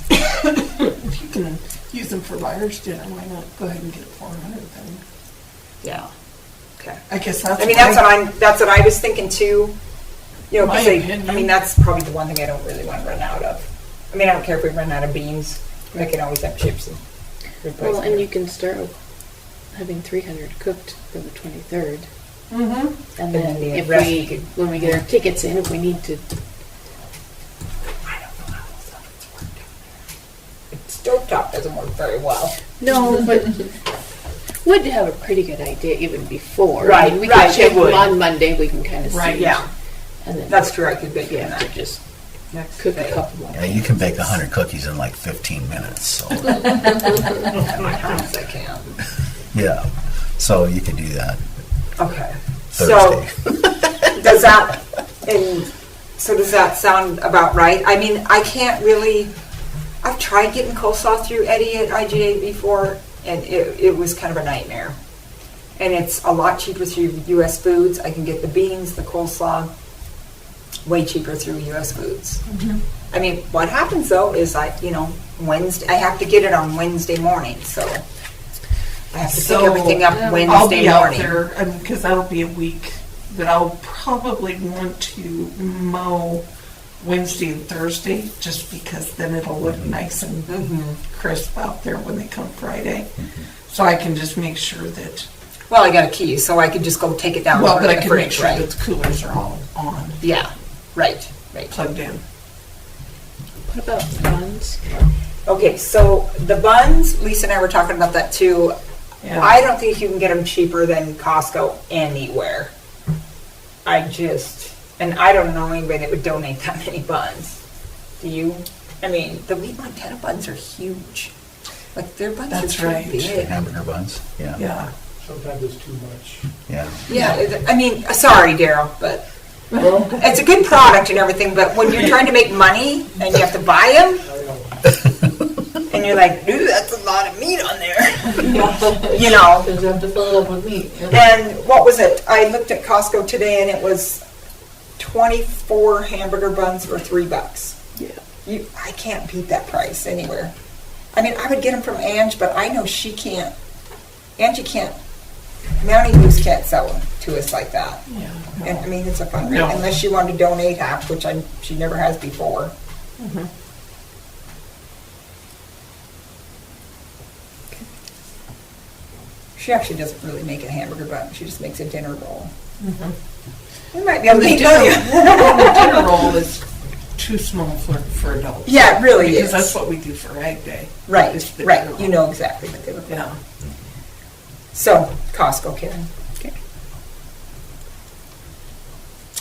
if you can use them for buyer's dinner, why not go ahead and get 400 then? Yeah. Okay. I guess that's. I mean, that's what I was thinking too. You know, My 'cause opinion. I mean, that's probably the one thing I don't really want to run out of. I mean, I don't care if we run out of beans. I can always have chips and replace Well, and them. you can start having 300 cooked for the 23rd. Mm-hmm. And then then the if rest we, we could- when we get our tickets in, if we need to, I don't know how those ovens work down there. Stovetop doesn't work very well. no, but would have a pretty good idea even before. I Right, mean, we right, can check it would. them on Monday, we can kind of Right, see. Yeah, And then that's true. I could bake we in have to that just next cook a day. couple more. Yeah, you can bake 100 cookies in like 15 minutes, so, At my house, I can. yeah. So you can do that Okay. So Thursday. does that does that sound about right? I mean, I can't really. I've tried getting coleslaw through Eddie at IGA before, and it was kind of a nightmare. And it's a lot cheaper through U.S. Foods. I can get the beans, the coleslaw, way cheaper through U.S. Foods. I mean, what happens though is Wednesday. I have to get it on Wednesday morning, so I have to pick everything up I'll Wednesday be out morning. there, because that'll be a week that I'll probably want to mow Wednesday and Thursday, just because then it'll look nice and crisp out there when they come Friday. So I can just make sure that, Well, I got a key, so I could just go take it down. well, and but put I it in can the make fridge, sure right? that the coolers are all on, Yeah, right. plugged in. What about buns? Okay, so the buns, Lisa and I were talking about that too. Yeah. I don't think you can get them cheaper than Costco anywhere. And I don't know anybody that would donate that many buns. Do you? I mean, the Wheat Montana buns are huge. Like, their buns That's are right. too big. Hamburger buns, yeah. Yeah. Sometimes it's too much. Yeah. Yeah, I mean, sorry, Daryl, but it's a good product and everything, but when you're trying to make money and you have to buy them, I know. and you're like, ooh, that's a lot of meat on there. Because You know. you have to fill it up with meat. And what was it? I looked at Costco today and it was 24 hamburger buns for $3. Yeah. I can't beat that price anywhere. I mean, I would get them from Ange, but I know she can't. Angie can't. Mountie Moose can't sell them to us like that. Yeah. And I mean, it's a fun No. unless she wanted to donate half, which she never has before. She actually doesn't really make a hamburger bun. She just makes a dinner roll. We might be able to The tell you. dinner roll is too small for adults. Yeah, it really Because is. that's what we do for Ag Day. Right, is the right. dinner roll. You know exactly what they look like. Yeah. So, Costco, Karen. Okay.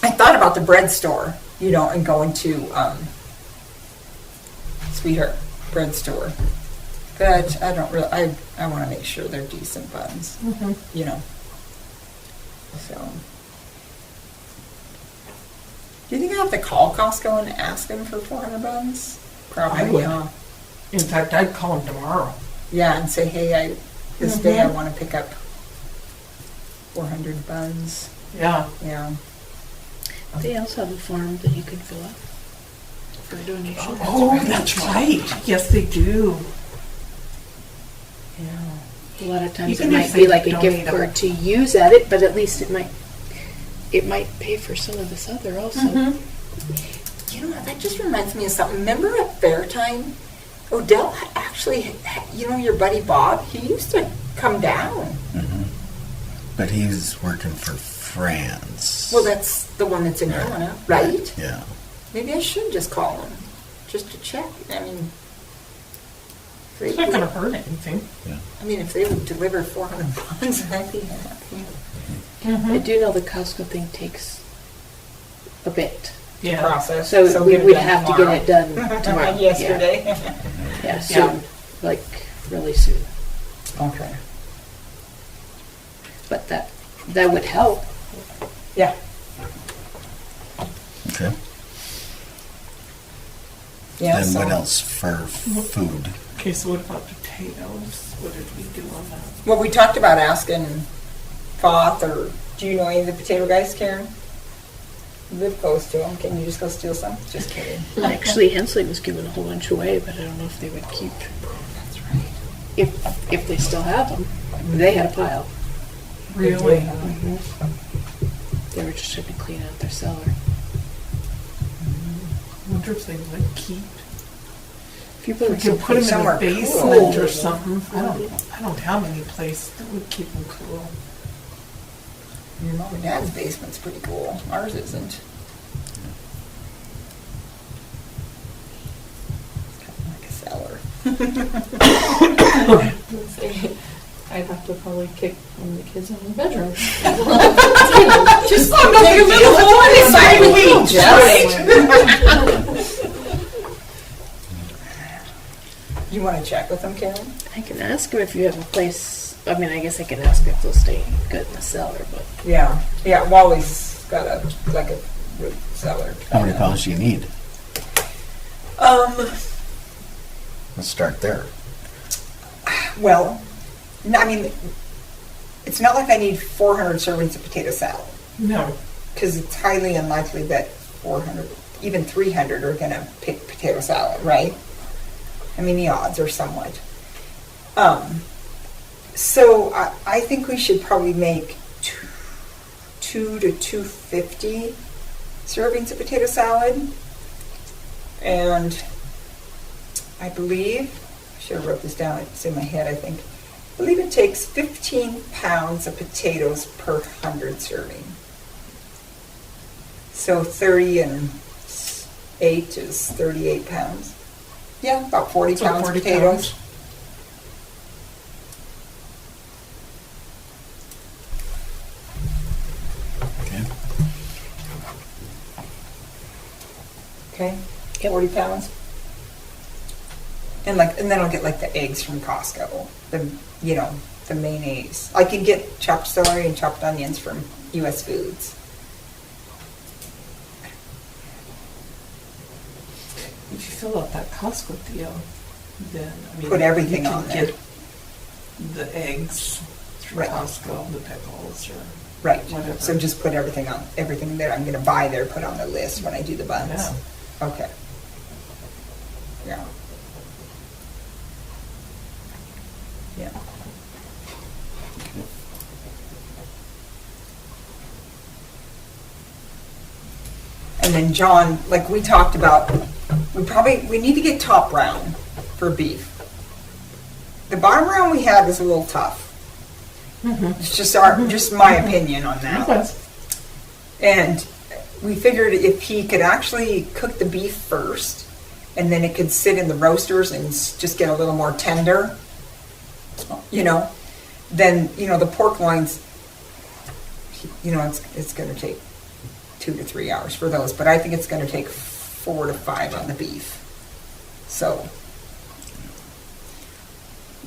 I thought about the bread store, and going to Sweetheart Bread Store. But I don't really, I want to make sure they're decent buns, So. Do you think I have to call Costco and ask them for 400 buns? Probably, I would. huh? In fact, I'd call them tomorrow. Yeah, and say, hey, this day I want to pick up 400 buns. Yeah. Yeah. They also have a form that you can fill out for a donation. Oh, that's right. Yes, they do. A lot of times Even it if might they be like a donate gift them. card to use at it, but at least it might pay for some of this other also. You know, that just reminds me of something. Remember at fair time, Odell actually, your buddy Bob, he used to come down. But he's working for France. Well, that's the one that's in Helena, right? Yeah. Maybe I should just call him, just to check. I mean, It's not going to hurt anything. if they would deliver 400 buns, I'd be happy. I do know the Costco thing takes a bit. Yeah. Process. So we get it would done have tomorrow. to get it done tomorrow. Yesterday. Yeah, soon. Like really soon. Okay. But that would help. Yeah. Okay. Yeah. And so- what else for food? Okay, so what about potatoes? What did we do on that? Well, we talked about asking Foth or Do you know any of the potato guys, Karen? You live close to them. Can you just go steal some? Just kidding. Actually, Hensley was giving a whole bunch away, but I don't know if they would keep, That's right. if they still have them. They had a pile. Really? They were just trying to clean out their cellar. I wonder if they would keep. If you put We them could put them in somewhere a basement cool. or something. I don't have any place that would keep them cool. Your mom and dad's basement's pretty cool. Ours isn't. It's kind of like a cellar. Let's say, I'd have to probably kick one of the kids in the bedroom. Just I'm not in the middle of the side of the week, You want to check with them, Karen? I can ask them if you have a place. I mean, I guess I can ask if they'll stay good in the cellar, but Yeah. Yeah, Wally's got a root cellar. How many pounds do you need? Let's start there. Well, I mean, it's not like I need 400 servings of potato salad, No. because it's highly unlikely that 400, even 300 are going to pick potato salad, right? I mean, the odds are somewhat. So I think we should probably make 2 to 250 servings of potato salad. And I believe, I should have wrote this down, it's in my head, I think. I believe it takes 15 pounds of potatoes per 100 serving. So 30 and 8 is 38 pounds. Yeah, about 40 So pounds 40 of potatoes. pounds. Okay. Okay, Yep. 40 pounds. And then I'll get like the eggs from Costco, the mayonnaise. I can get chopped celery and chopped onions from U.S. Foods. If you fill out that Costco deal, then I mean, Put everything you can on there. get the eggs through Right. Costco, the pickles, or Right. whatever. So just put everything that I'm going to buy there, put on the list when I do the buns. Yeah. Okay. Yeah. Yeah. And then John, like we talked about, we need to get top round for beef. The bottom round we had was a little tough. It's just my opinion on that. Okay. And we figured if he could actually cook the beef first, and then it could sit in the roasters and just get a little more tender, then, the pork loins, it's going to take 2 to 3 hours for those, but I think it's going to take 4 to 5 on the beef. So,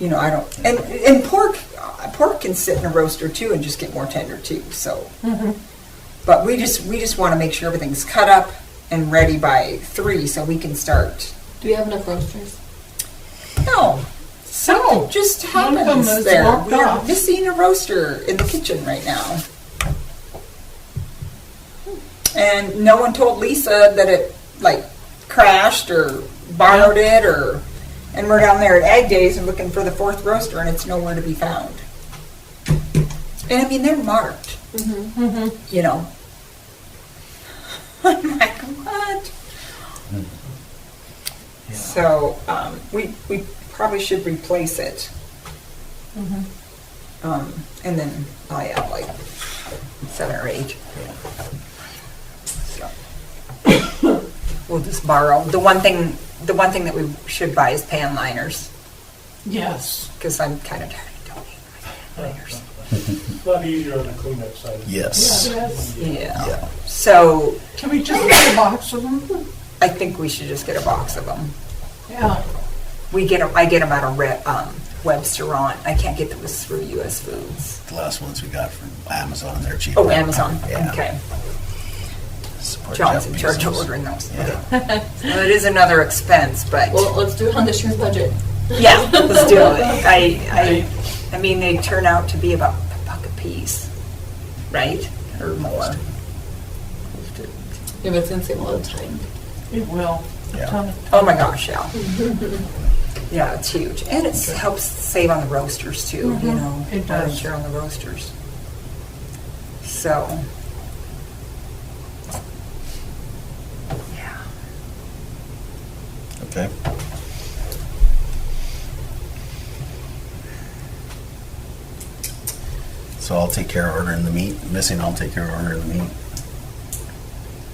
I don't, and pork can sit in a roaster too and just get more tender too, so. But we just want to make sure everything's cut up and ready by 3 so we can start. Do you have enough roasters? No, something just One of them happens is there. locked We're off. missing a roaster in the kitchen right now. And no one told Lisa that it crashed or borrowed it and we're down there at Ag Days and looking for the 4th roaster and it's nowhere to be found. And I mean, they're marked. I'm like, what? Yeah. So we probably should replace it. And then I have like 7 or 8. So we'll just borrow. The one thing that we should buy is pan liners Yes. because I'm kind of tired of donating my pan liners. A lot easier on the cleanup side. Yes. Yes. Yeah. Yeah. So Can we just get a box of them? I think we should just get a box of them. Yeah. I get them out of Webster on. I can't get those through U.S. Foods. The last ones we got from Amazon, they're cheap. Oh, Amazon. Yeah. Okay. Support John's in Japanese charge of ones. ordering those. Yeah. Okay. Well, it is another expense, but Well, let's do it on this year's budget. yeah, let's do it. I mean, they turn out to be about $1 a piece. right? Or more. Yeah, but it's gonna save a lot of time. It will. Yeah. A ton of Oh my gosh, yeah. Yeah, it's huge. And it helps save on the roasters too, you know. It does. Volunteer on the roasters. So. Yeah. Okay. So I'll take care of ordering the meat. Missing, I'll take care of ordering the meat.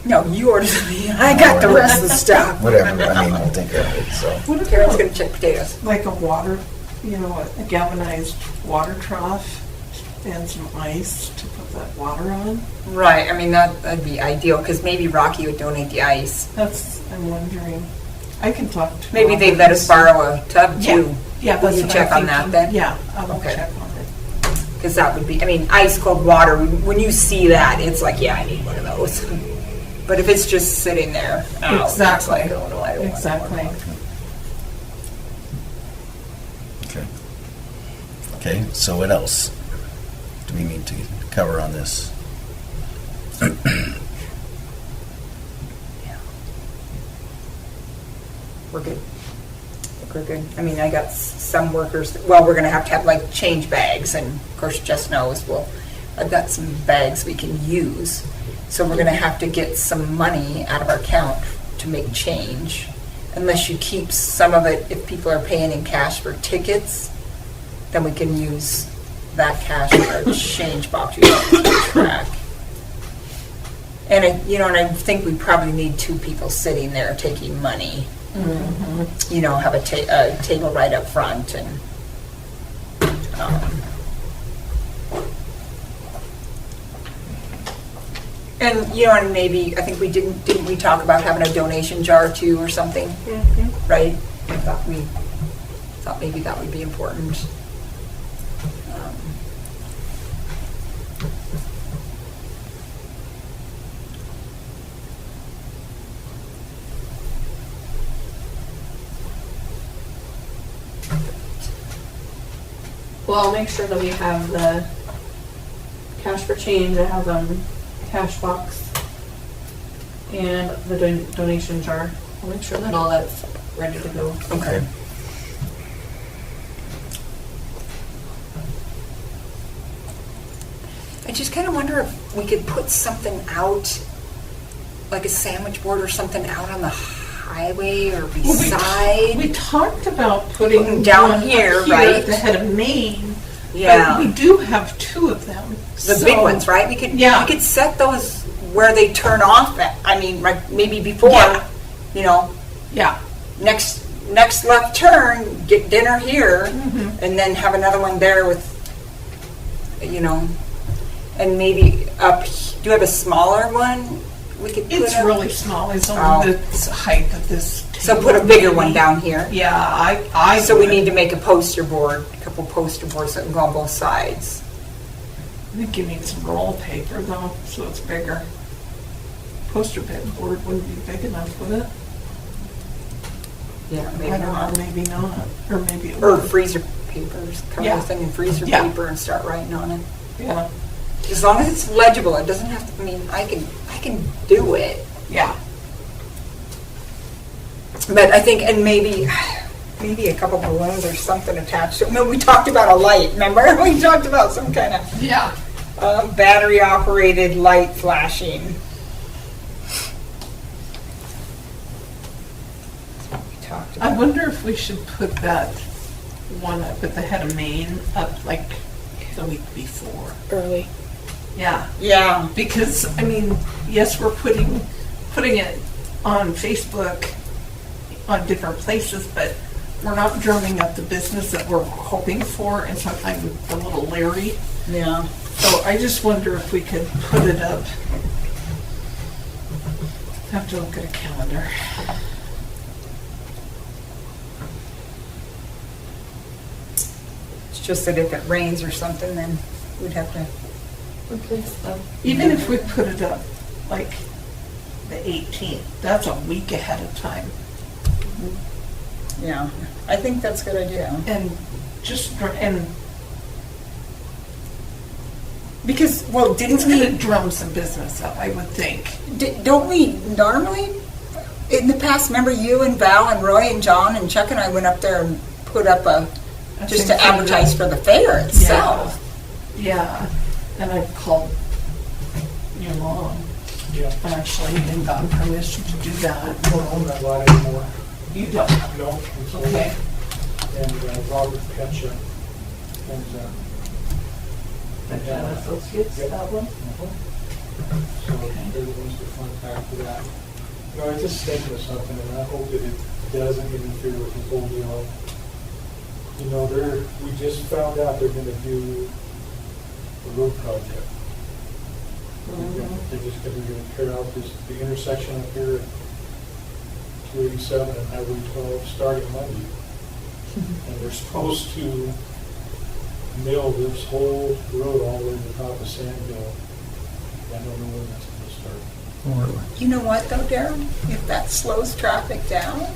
No, you ordered me. I got the rest of the stuff. Whatever, I mean, I'll take care of it, so. What Karen's about gonna check potatoes. like a water, you know, a galvanized water trough and some ice to put that water on? Right, I mean, that'd be ideal, because maybe Rocky would donate the ice. That's, I'm wondering. I can talk to Maybe Robert they'd let us and borrow a tub see. too. Yeah, Will that's you what check I'm on that thinking. then? Yeah, I will Okay. check on it. Because that would be, I mean, ice cold water, when you see that, it's like, yeah, I need one of those. But if it's just sitting there, oh, it's Exactly. like, oh no, I don't want Exactly. one. Okay. Okay, so what else do we need to cover on this? We're good. We're good. I mean, I got some workers, well, we're gonna have like change bags, and of course Jess knows, well, I've got some bags we can use. So we're gonna have to get some money out of our account to make change. Unless you keep some of it, if people are paying in cash for tickets, then we can use that cash for a change box we have to track. And and I think we probably need 2 people sitting there taking money. You know, have a table right up front and. And and maybe I think we didn't we talk about having a donation jar too or something, right? I thought maybe that would be important. Well, I'll make sure that we have the cash for change. I have cash box and the donation jar. I'll make sure that all that's ready to go. Okay. I just kind of wonder if we could put something out, like a sandwich board or something out on the highway or beside. We talked about putting Down one up here, right? at the head of Maine. Yeah. But we do have 2 of them. The big ones, right? We could set those where they turn off at, I mean, like maybe before, Yeah. Yeah. next left turn, get dinner here, Mm-hmm. and then have another one there with, and maybe do you have a smaller one we could put It's up? really small. It's only the height of this So table, put a bigger maybe. one down here. Yeah, I So we would. need to make a poster board, a couple poster boards that can go on both sides. I think you need some roll paper though, so it's bigger. Poster board wouldn't be big enough, would it? Yeah, I maybe don't know, not. maybe not. Or maybe it Or would. freezer papers, cover Yeah. the thing in freezer Yeah. paper and start writing on it. Yeah, As long as it's legible, it doesn't have to, I mean, I can do it. yeah. But I think, and maybe a couple balloons or something attached to it. No, we talked about a light, remember? We talked about some kind of Yeah. battery-operated light flashing. We talked I about. wonder if we should put that one up at the head of Maine up like the week before. Early. Yeah. Yeah, Because, I mean, yes, we're putting it on Facebook on different places, but we're not drumming up the business that we're hoping for, and so I'm a little leery. yeah. So I just wonder if we could put it up. Have to look at a calendar. It's just that if it rains or something, then we'd have to. Replace them. Even if we put it up like the 18th, that's a week ahead of time. Yeah, I think that's a good idea. And just, and Because, well, didn't It's gonna we, drum some business up, I would think. don't we normally, in the past, remember you and Val and Roy and John and Chuck and I went up there and put up just to advertise for the fair itself. Yeah, and I've called your mom, Yeah. actually, and gotten permission to do that. I don't own that lot anymore. You don't? No, it's sold. Okay. And Robert Petcha owns that. Associates, Yep. that one? So they're the ones to contact for that. No, I just thinking of something, and I hope that it doesn't interfere with the whole deal. You know, we just found out they're gonna do a road project. They're just gonna tear out the intersection up here at 287 and Highway 12 starting Monday. And they're supposed to mill this whole road all the way to the top of Sand Hill. I don't know when that's gonna start. You know what though, Darren? If that slows traffic down,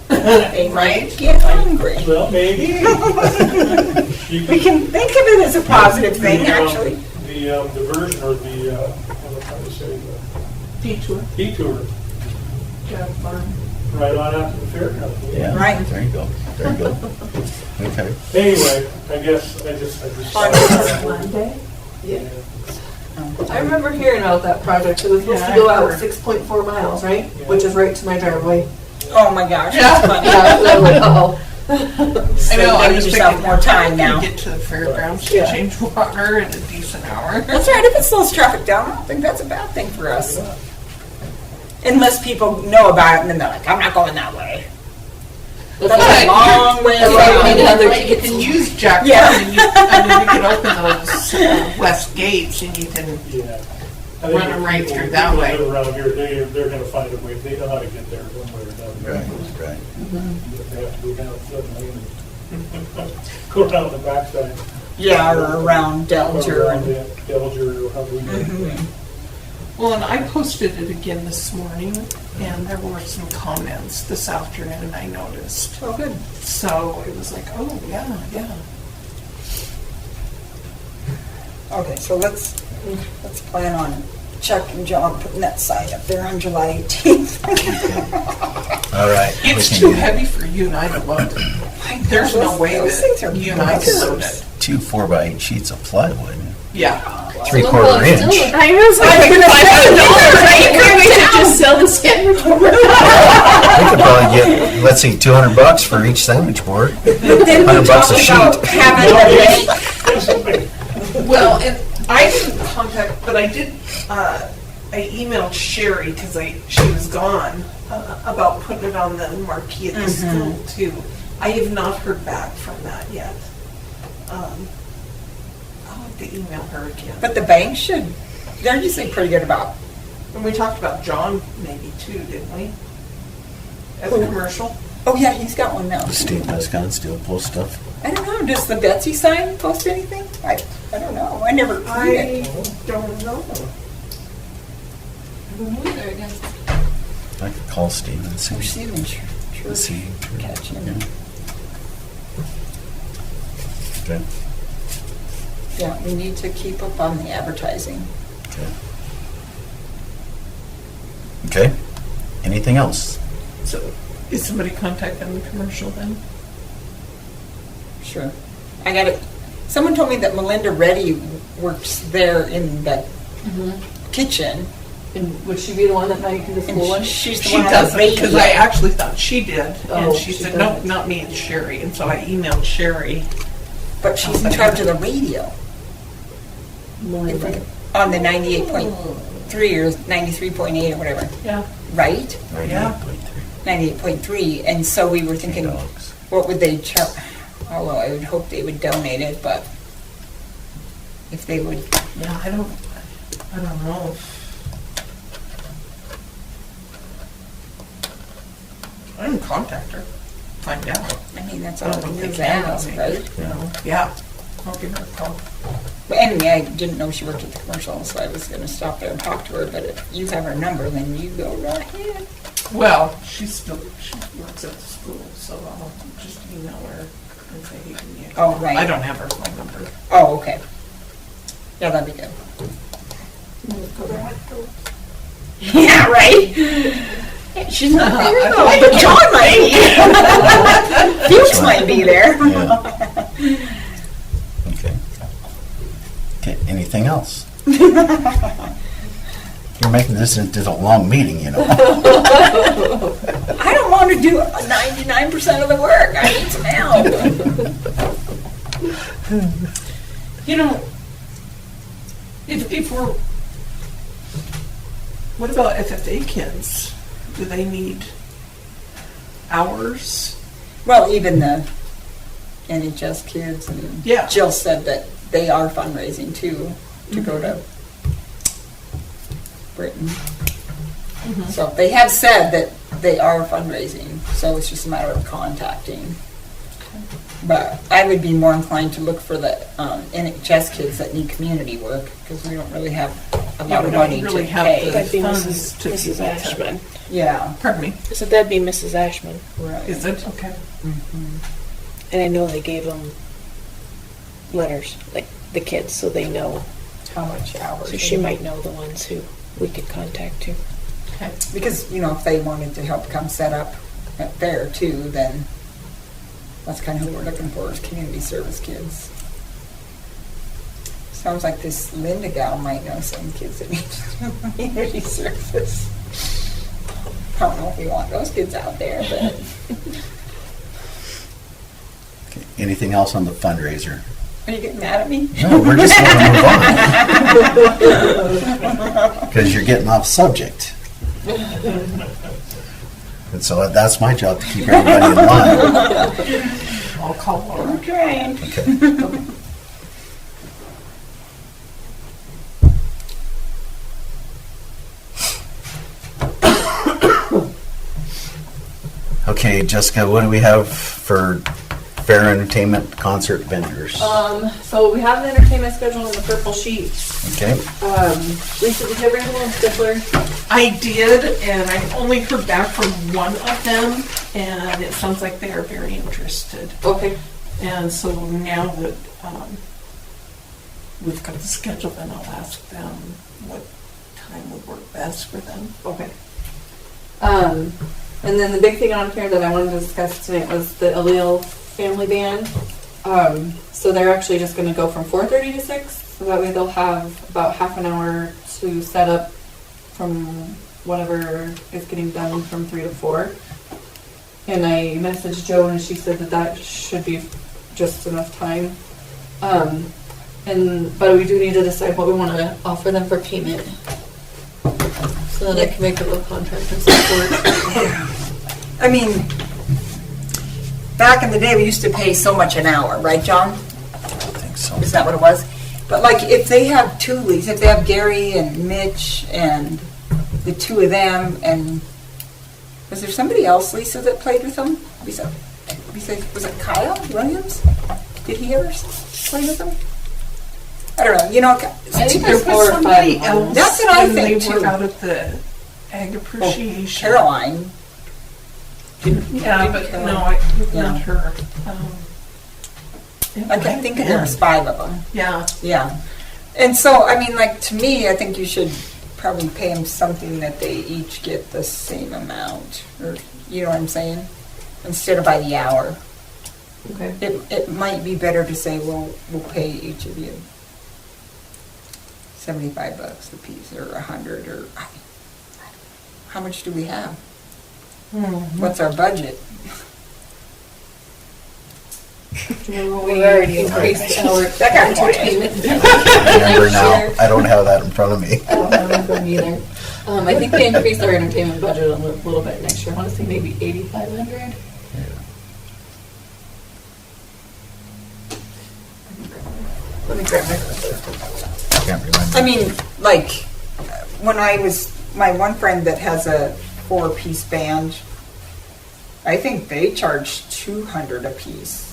they might Right. get hungry. Well, maybe. We can think of it as a positive thing, actually. The diversion or what am I trying to say, the Detour. detour, Yeah, farm. right on out to the fairground. Yeah, Right. there you go, there you go. Okay. Anyway, I guess I just. Monday? Yeah. I remember hearing about that project. It was supposed Yeah, to go I out heard. 6.4 miles, right? Yeah. Which is right to my driveway. Oh my gosh, that's funny. Yeah, so I'm like, uh-oh. I know, I Give was yourself thinking, more time how now. can you get to the fairgrounds to Yeah. change water in a decent hour? That's right, if it slows traffic down, I don't think that's a bad thing for us. Unless people know about it and then they're like, I'm not going that way. That's a long way That's why we around. need another Like, you can use Jack Yeah. Farm, and you can open those west gates and you can, Yeah. I Run think them if right people- through that people way. live around here, they're gonna find a way, they know how to get there one way or another. Right, right. If they have to go down Flood Lane and go down the backside. Yeah, or around Delger Or around and. the Delger or however we get it. well, and I posted it again this morning and there were some comments this afternoon I noticed. Oh, good. So it was like, oh, yeah. Okay, so let's plan on Chuck and John putting that sign up there on July 18th. All right. we It's can too do heavy for you and I to load. There's no way Those things are that you and I can load buggers. it. 2 4x8 sheets of plywood, Yeah. 3/4 inch. I was like, $500. We should just sell the sandwich board. We could probably get, let's see, $200 for each sandwich board. $100 a sheet. Having a Well, and I didn't contact, but I did, I emailed Sherry because she was gone about putting it on the marquee at the school too. I have not heard back from that yet. I'll have to email her again. But the bank should, they're usually pretty good about, And we talked about John maybe too, didn't we? As a commercial? oh yeah, he's got one now. Steve Mescon still post stuff. I don't know, does the Betsy sign post anything? I don't know, I never read it. I don't know. There it goes. I could call Steve and see. Stephen, sure, See. catch him. Okay. Yeah, we need to keep up on the advertising. Okay. Anything else? So, is somebody contacting the commercial then? Sure. I got it. Someone told me that Melinda Reddy works there in the kitchen. And would she be the one that might do the And school one? she's the She one on the doesn't, because I radio. actually thought she did. Oh, And she she said, no, doesn't. not me, it's Sherry. And so I emailed Sherry. But she's in charge of the radio. If we- On the 98.3 or 93.8 or whatever, Yeah. right? Yeah. 98.3. And so we were thinking, Dogs. what would they charge? Oh, well, I would hope they would donate it, but if they would, Yeah, I don't know. I didn't contact her. Find out. I mean, that's I all don't know we if can they can, ask, maybe. right? You know, yeah. I'll give her a call. But anyway, I didn't know she worked at the commercial, so I was going to stop there and talk to her. But if you have her number, then you go right ahead. Well, she works at the school, so I'll just email her and say, hey, give me a call. Oh, right. I don't have her phone number. Oh, okay. Yeah, that'd be good. Yeah, right? She's not there though, but John might be. Fuchs might be there. Yeah. Okay. Okay, anything else? You're making this into a long meeting, you know. I don't want to do 99% of the work. I need some help. You know, if we're, what about FFA kids? Do they need hours? Well, even the NHS kids and Yeah. Jill said that they are fundraising too to go to Britain. So they have said that they are fundraising, so it's just a matter of contacting. But I would be more inclined to look for the NHS kids that need community work, because we don't really have a lot of money to pay. That'd be Funds Mrs. to Mrs. be able to- Ashman. Yeah, Pardon me, So that'd be Mrs. Ashman. right. is it? Okay. And I know they gave them letters, like the kids, so they know. How much hours? So she might know the ones who we could contact too. Okay. Because, you know, if they wanted to help come set up at fair too, then that's kind of who we're looking for, is community service kids. Sounds like this Linda gal might know some kids that need community service. I don't know if we want those kids out there, but Okay, anything else on the fundraiser? are you getting mad at me? No, we're just going to move on. Because you're getting off subject. And so that's my job, to keep everybody in line. I'll call Laura. I'm trying. Okay. Okay, Jessica, what do we have for fair entertainment concert vendors? So we have the entertainment schedule on the purple sheet. Okay, Lisa, did you ever have a little stickler? I did, and I only heard back from one of them, and it sounds like they are very interested. Okay. And so now that we've got the schedule, then I'll ask them what time would work best for them. Okay. And then the big thing on here that I wanted to discuss tonight was the Allele family band. So they're actually just going to go from 4:30 to 6. So that way they'll have about half an hour to set up from whatever is getting done from 3 to 4. And I messaged Joan and she said that that should be just enough time. But we do need to decide what we want to offer them for payment. So that I can make a little contract and support. I mean, back in the day, we used to pay so much an hour, right, John? I think so. Is that what it was? But like, if they have two leads, if they have Gary and Mitch and the two of them, and was there somebody else, Lisa, that played with them? Was it Kyle Williams? Did he ever play with them? I don't know. You know, I think there's There 4 was or 5 somebody of else, them. That's what I and think, they were too. out at the Ag Appreciation. Caroline. Yeah, but Caroline. no, Yeah. not her. It I might can think have there was been. 5 of them. Yeah. Yeah. And so, I mean, like, to me, I think you should probably pay them something that they each get the same amount, or, you know what I'm saying? Instead of by the hour. Okay. It might be better to say, well, we'll pay each of you $75 a piece, or 100, or how much do we have? What's our budget? Remember we already increased our That got quiet. entertainment. Remember now, I don't have that in front of me. I don't remember them either. I think we increased our entertainment budget a little bit next year. I want to say maybe 8,500. Let me grab my Can't remember. I mean, like, when I was, my one friend that has a 4-piece band, I think they charge $200 a piece.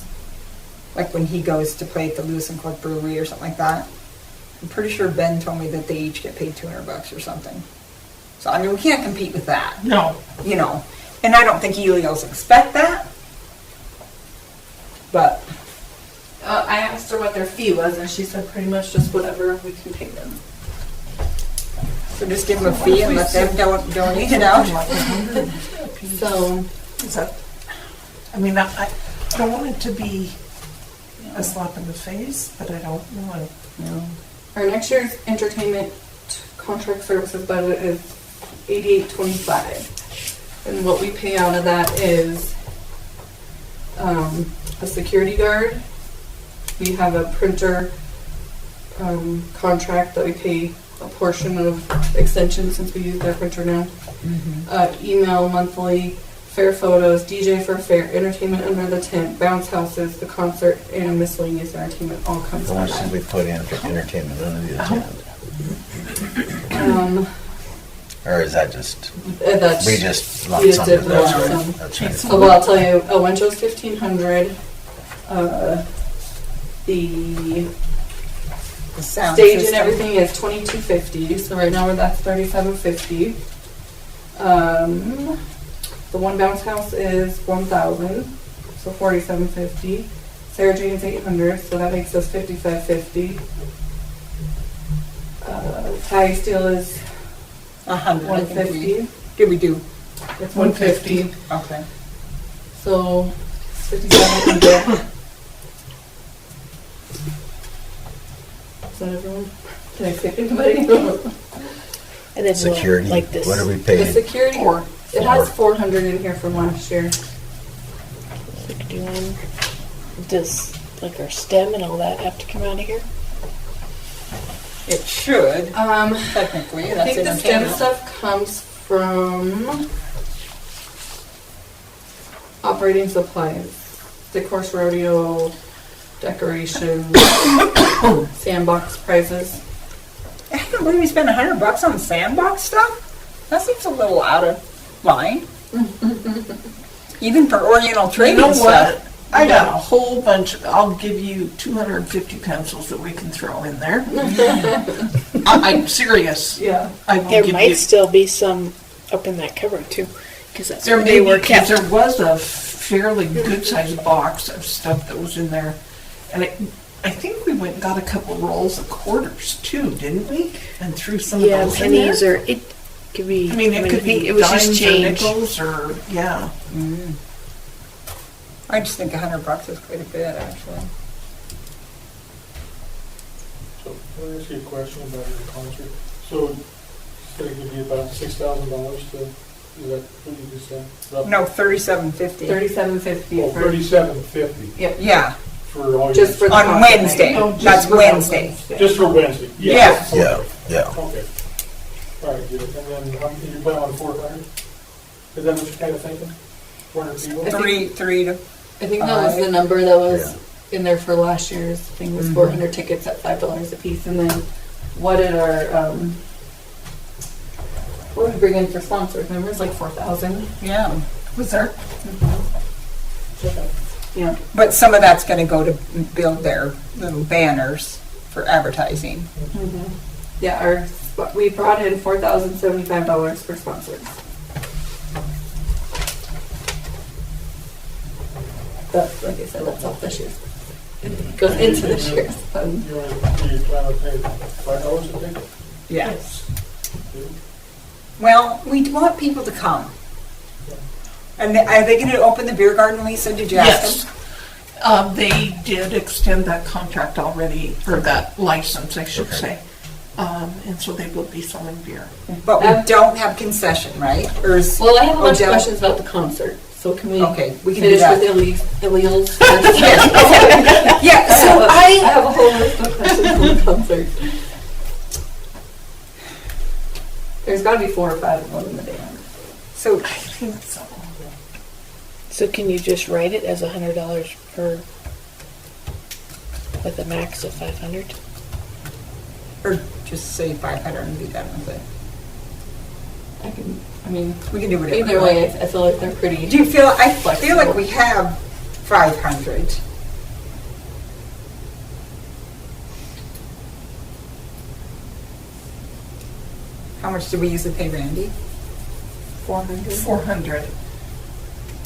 Like when he goes to play at the Lewis and Clark Brewery or something like that. I'm pretty sure Ben told me that they each get paid $200 or something. So, I mean, we can't compete with that, No. you know. And I don't think Helios expect that. But, I asked her what their fee was, and she said pretty much just whatever we can pay them. So just give them a fee and let them donate it out? Like 100 apiece. So, Is that, I mean, I don't want it to be a slap in the face, but I don't want, our next year's entertainment contract services budget is $88.25, and what we pay out of that is a security guard. We have a printer contract that we pay a portion of extension since we use their printer now. Email monthly, fair photos, DJ for fair, entertainment under the tent, bounce houses, the concert, and miscellaneous entertainment all comes How from much did we that. put in for entertainment under the tent? Or is that just, That's, we just we lump just sum did it? lump That's sum. right. That's right. Oh, well, I'll tell you, a Winchell's 1,500. The The sound stage and system. everything is $22.50. So right now that's $37.50. The one bounce house is $1,000, so $47.50. Sarah Jane's $800, so that makes us $55.50. Tag steel is 100, I think we, $150. did we do? It's $150. Okay. So $57.50. Is that everyone? Did I say anybody? And then Security, like this. what are we The paying? security, it has 400 in here from last year. 61. Does like our STEM and all that have to come out of here? It should, technically, I that's think the STEM entertainment. stuff comes from operating supplies, stick horse rodeo, decorations, sandbox prizes. I can't believe we spent $100 on sandbox stuff? That seems a little out of line. Even for Oriental you trading know stuff. what? I got a whole bunch, I'll give you 250 pencils that we can throw in there. I'm serious. Yeah. I will There give might you. still be some up in that cupboard too, because that's There where may they be, were 'cause kept. there was a fairly good-sized box of stuff that was in there. And I think we went and got a couple rolls of quarters too, didn't we? And threw some Yeah, of those in there. pennies or it could be. I mean, it could think be it was just dimes or change. nickels or, yeah. I just think $100 is quite a bit, actually. So, let me ask you a question about your concert. So, you said it could be about $6,000 to, is that what you just said? Roughly? No, $37.50. $37.50 Oh, for, $37.50 yep, Yeah, for all your. just for the on concert Wednesday. night. Oh, just That's for Wednesday. Just for Wednesday? Yeah. Yeah, Okay. yeah. Okay. All right, good. And then, you plan on 400? Is that what you're kind of thinking? 400 people? Three to, I think that was the number that was in there for last year's thing was 400 tickets at $5 a piece. And then what did our, what did we bring in for sponsors? Remember, it's like 4,000. yeah. Was there? Yeah. But some of that's gonna go to build their little banners for advertising. Yeah, we brought in $4,075 for sponsors. That's, like I said, that's off this year. It goes into this year's fund. You plan on paying $5 a ticket? Yes. Good. Well, we want people to come. And are they gonna open the beer garden, Lisa? Did you ask them? Yes. They did extend that contract already, or that license, I should say. And so they will be selling beer. But we don't have concession, right? Or is? Well, I have a bunch of Odell- questions about the concert, so can we Okay, we can do finish that. with Illeals? Yeah, so I I, have a whole list of questions on the concert. There's gotta be 4 or 5 of them in the band. so I think so. So can you just write it as $100 per, with a max of 500? or just say 500 and be done with it. I mean, We can do whatever. either way, I feel like they're pretty. Do you feel, I feel Flexible. like we have 500. How much did we use to pay Randy? 400. 400.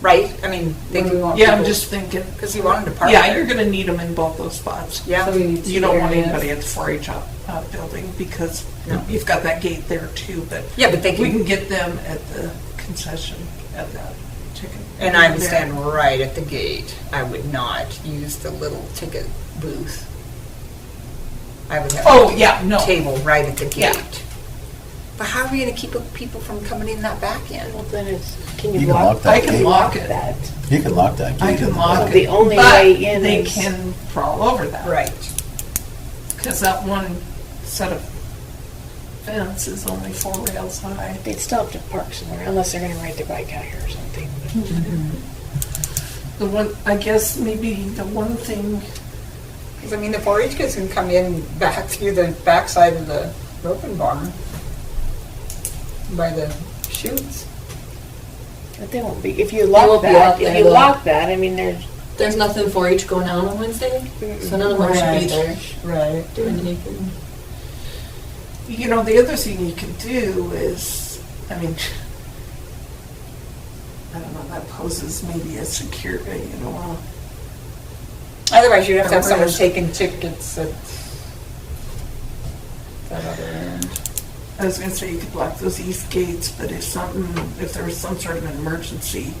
right? I mean, they When we could, want Yeah, I'm people- just thinking, because you want them to park yeah, there. you're gonna need them in both those spots. Yeah. So we need You two don't want areas. anybody at the 4-H building because No. you've got that gate there too, but Yeah, but they we can, can get them at the concession at that chicken. and I would stand right at the gate. I would not use the little ticket booth. I would have Oh, yeah, no. a table right at the Yeah. gate. But how are we gonna keep people from coming in that back end? Well, then it's, can you You can lock? lock that I can gate. lock it. That. You can lock that gate. I can lock it. The only but way in they is- can crawl over that. Right. Because that one set of fence is only 4 rails high. They'd still have to park somewhere, unless they're gonna ride their bike out here or something. The one, I guess maybe the one thing, Because, I mean, the 4-H kids can come in back through the backside of the roping barn by the chutes. But they won't be, if you won't lock be out that, if there, you though. lock that, I mean, there's, There's nothing 4-H going on Wednesday, so none of them should Right. be there Right. doing anything. you know, the other thing you can do is, I mean, I don't know, that poses maybe a security, you know, Otherwise, you'd have to have someone Whereas- taking tickets at that other end. I was gonna say you could block those east gates, but if there was some sort of an emergency,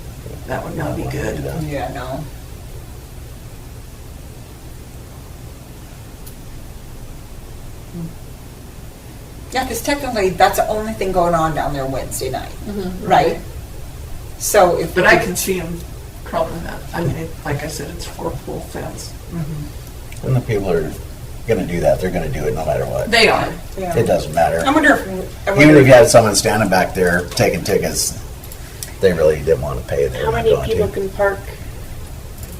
that would not be good. Yeah, no. Yeah, because technically, that's the only thing going on down there Wednesday night, right? So if. But I can see them crawling that. I mean, like I said, it's 4-pole fence. And the people are gonna do that, they're gonna do it no matter what. They are. Yeah. It doesn't matter. I wonder Even if you had someone standing back there taking tickets, they really didn't want to pay. They're how not many going people to. can park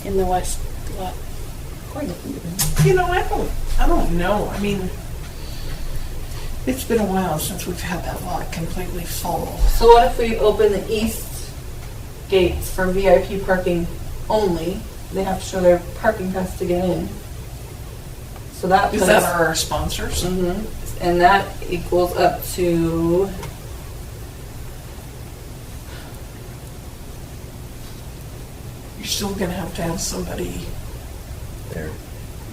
in the west lot? You know, I don't know. I mean, it's been a while since we've had that lot completely full. So what if we open the east gates for VIP parking only? They have to show their parking pass to get in. So that Is puts, that our sponsors? Mhm. And that equals up to, You're still gonna have to have somebody There.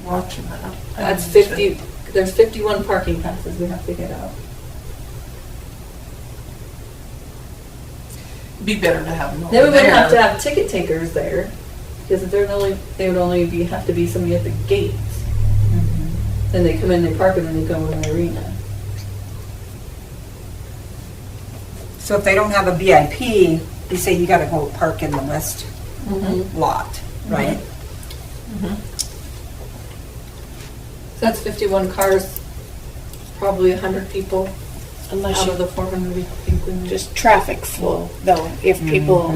watching that. I that's mean, 50, there's 51 parking passes we have to get out. It'd be better to have them over Then we wouldn't have to there. have ticket takers there, because if they would only have to be somebody at the gates. Then they come in, they park, and then they go in the arena. So if they don't have a VIP, they say you gotta go park in the west lot, right? So that's 51 cars, probably 100 people Unless out of you, the 400 we think we need. just traffic flow, though, if people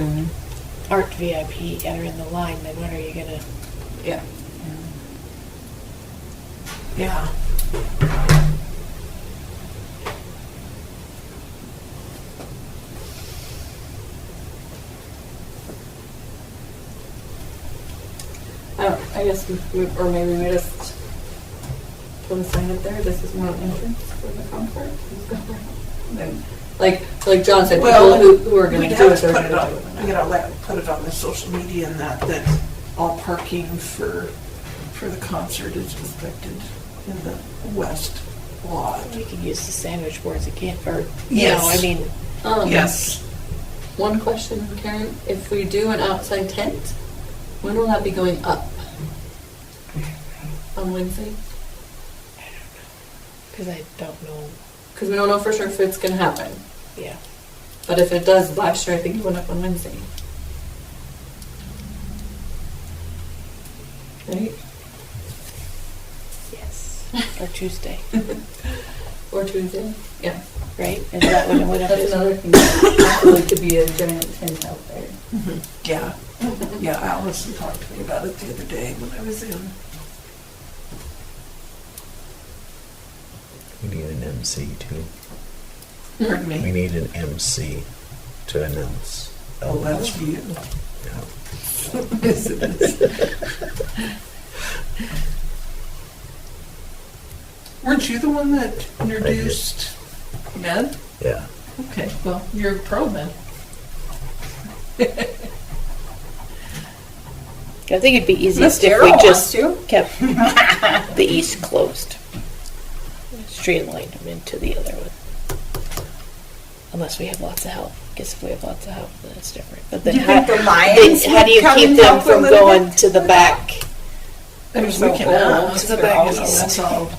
aren't VIP and are in the line, then what are you gonna? Yeah. Yeah. I guess, or maybe we just put a sign up there, this is not entrance for the concert. Then, like John said, Well, people who are gonna we'd do have it, to they're put it gonna on, do it. you know, put it on the social media and that all parking for the concert is restricted in the west lot. You could use the sandwich boards again, or, you Yes. know, I mean, Yes. One question, Karen, if we do an outside tent, when will that be going up? On Wednesday? because I don't know, Because we don't know for sure if it's gonna happen. yeah. But if it does, last year I think it went up on Wednesday. Right? Yes. Or Tuesday, Or Tuesday? Yeah. right? Is that when it went up? That's another thing. Possibly could be a giant tent out there. Yeah. Yeah, Allison talked to me about it the other day when I was in. We need an MC too. Pardon We me. need an MC to announce. Oh, that's you. Yeah. Yes, it is. Weren't you the one that introduced Ned? Yeah. Okay, well, you're a pro then. I think it'd be easiest Unless if we Daryl just wants to. kept the east closed. Streamlined them into the other one. Unless we have lots of help. I guess if we have lots of help, then it's different. But then You think the lions how do you would come keep and them help a from little going bit? to the back? There's so we can old. ask, To the but back also east. that's all,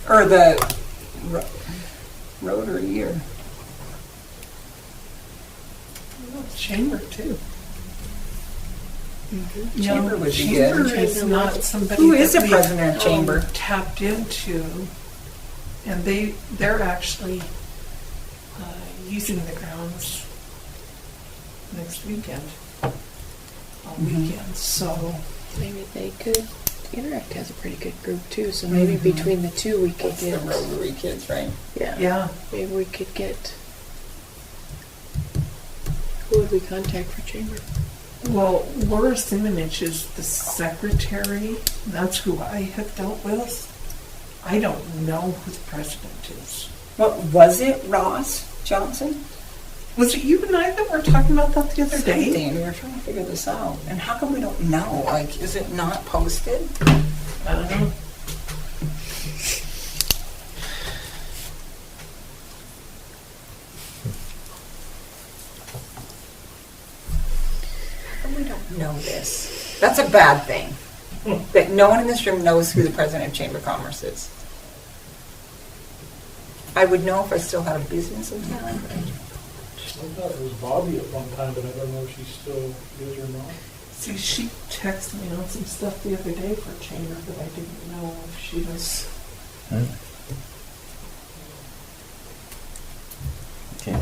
Or the Rotary or. chamber too. Chamber would be Chamber good. is not somebody Who is that the we, president of chamber? tapped into, and they're actually using the grounds next weekend, on weekends. So Maybe they could. Interact has a pretty good group too, so maybe between the two we could That's the get. Rotary kids, right? Yeah. yeah, Maybe we could get. Who would we contact for chamber? well, Laura Simonich is the secretary. That's who I have dealt with. I don't know who the president is. What was it, Ross Johnson? Was it you and I that were talking about that the other day? Something. We were trying to figure this out. And how come we don't know? Like, is it not posted? I don't know. How come we don't know this? That's a bad thing. That no one in this room knows who the president of Chamber of Commerce is. I would know if I still had a business in town. I thought it was Bobby at one time, but I don't know if she still is or not. See, she texted me on some stuff the other day for chamber, but I didn't know if she was. Okay.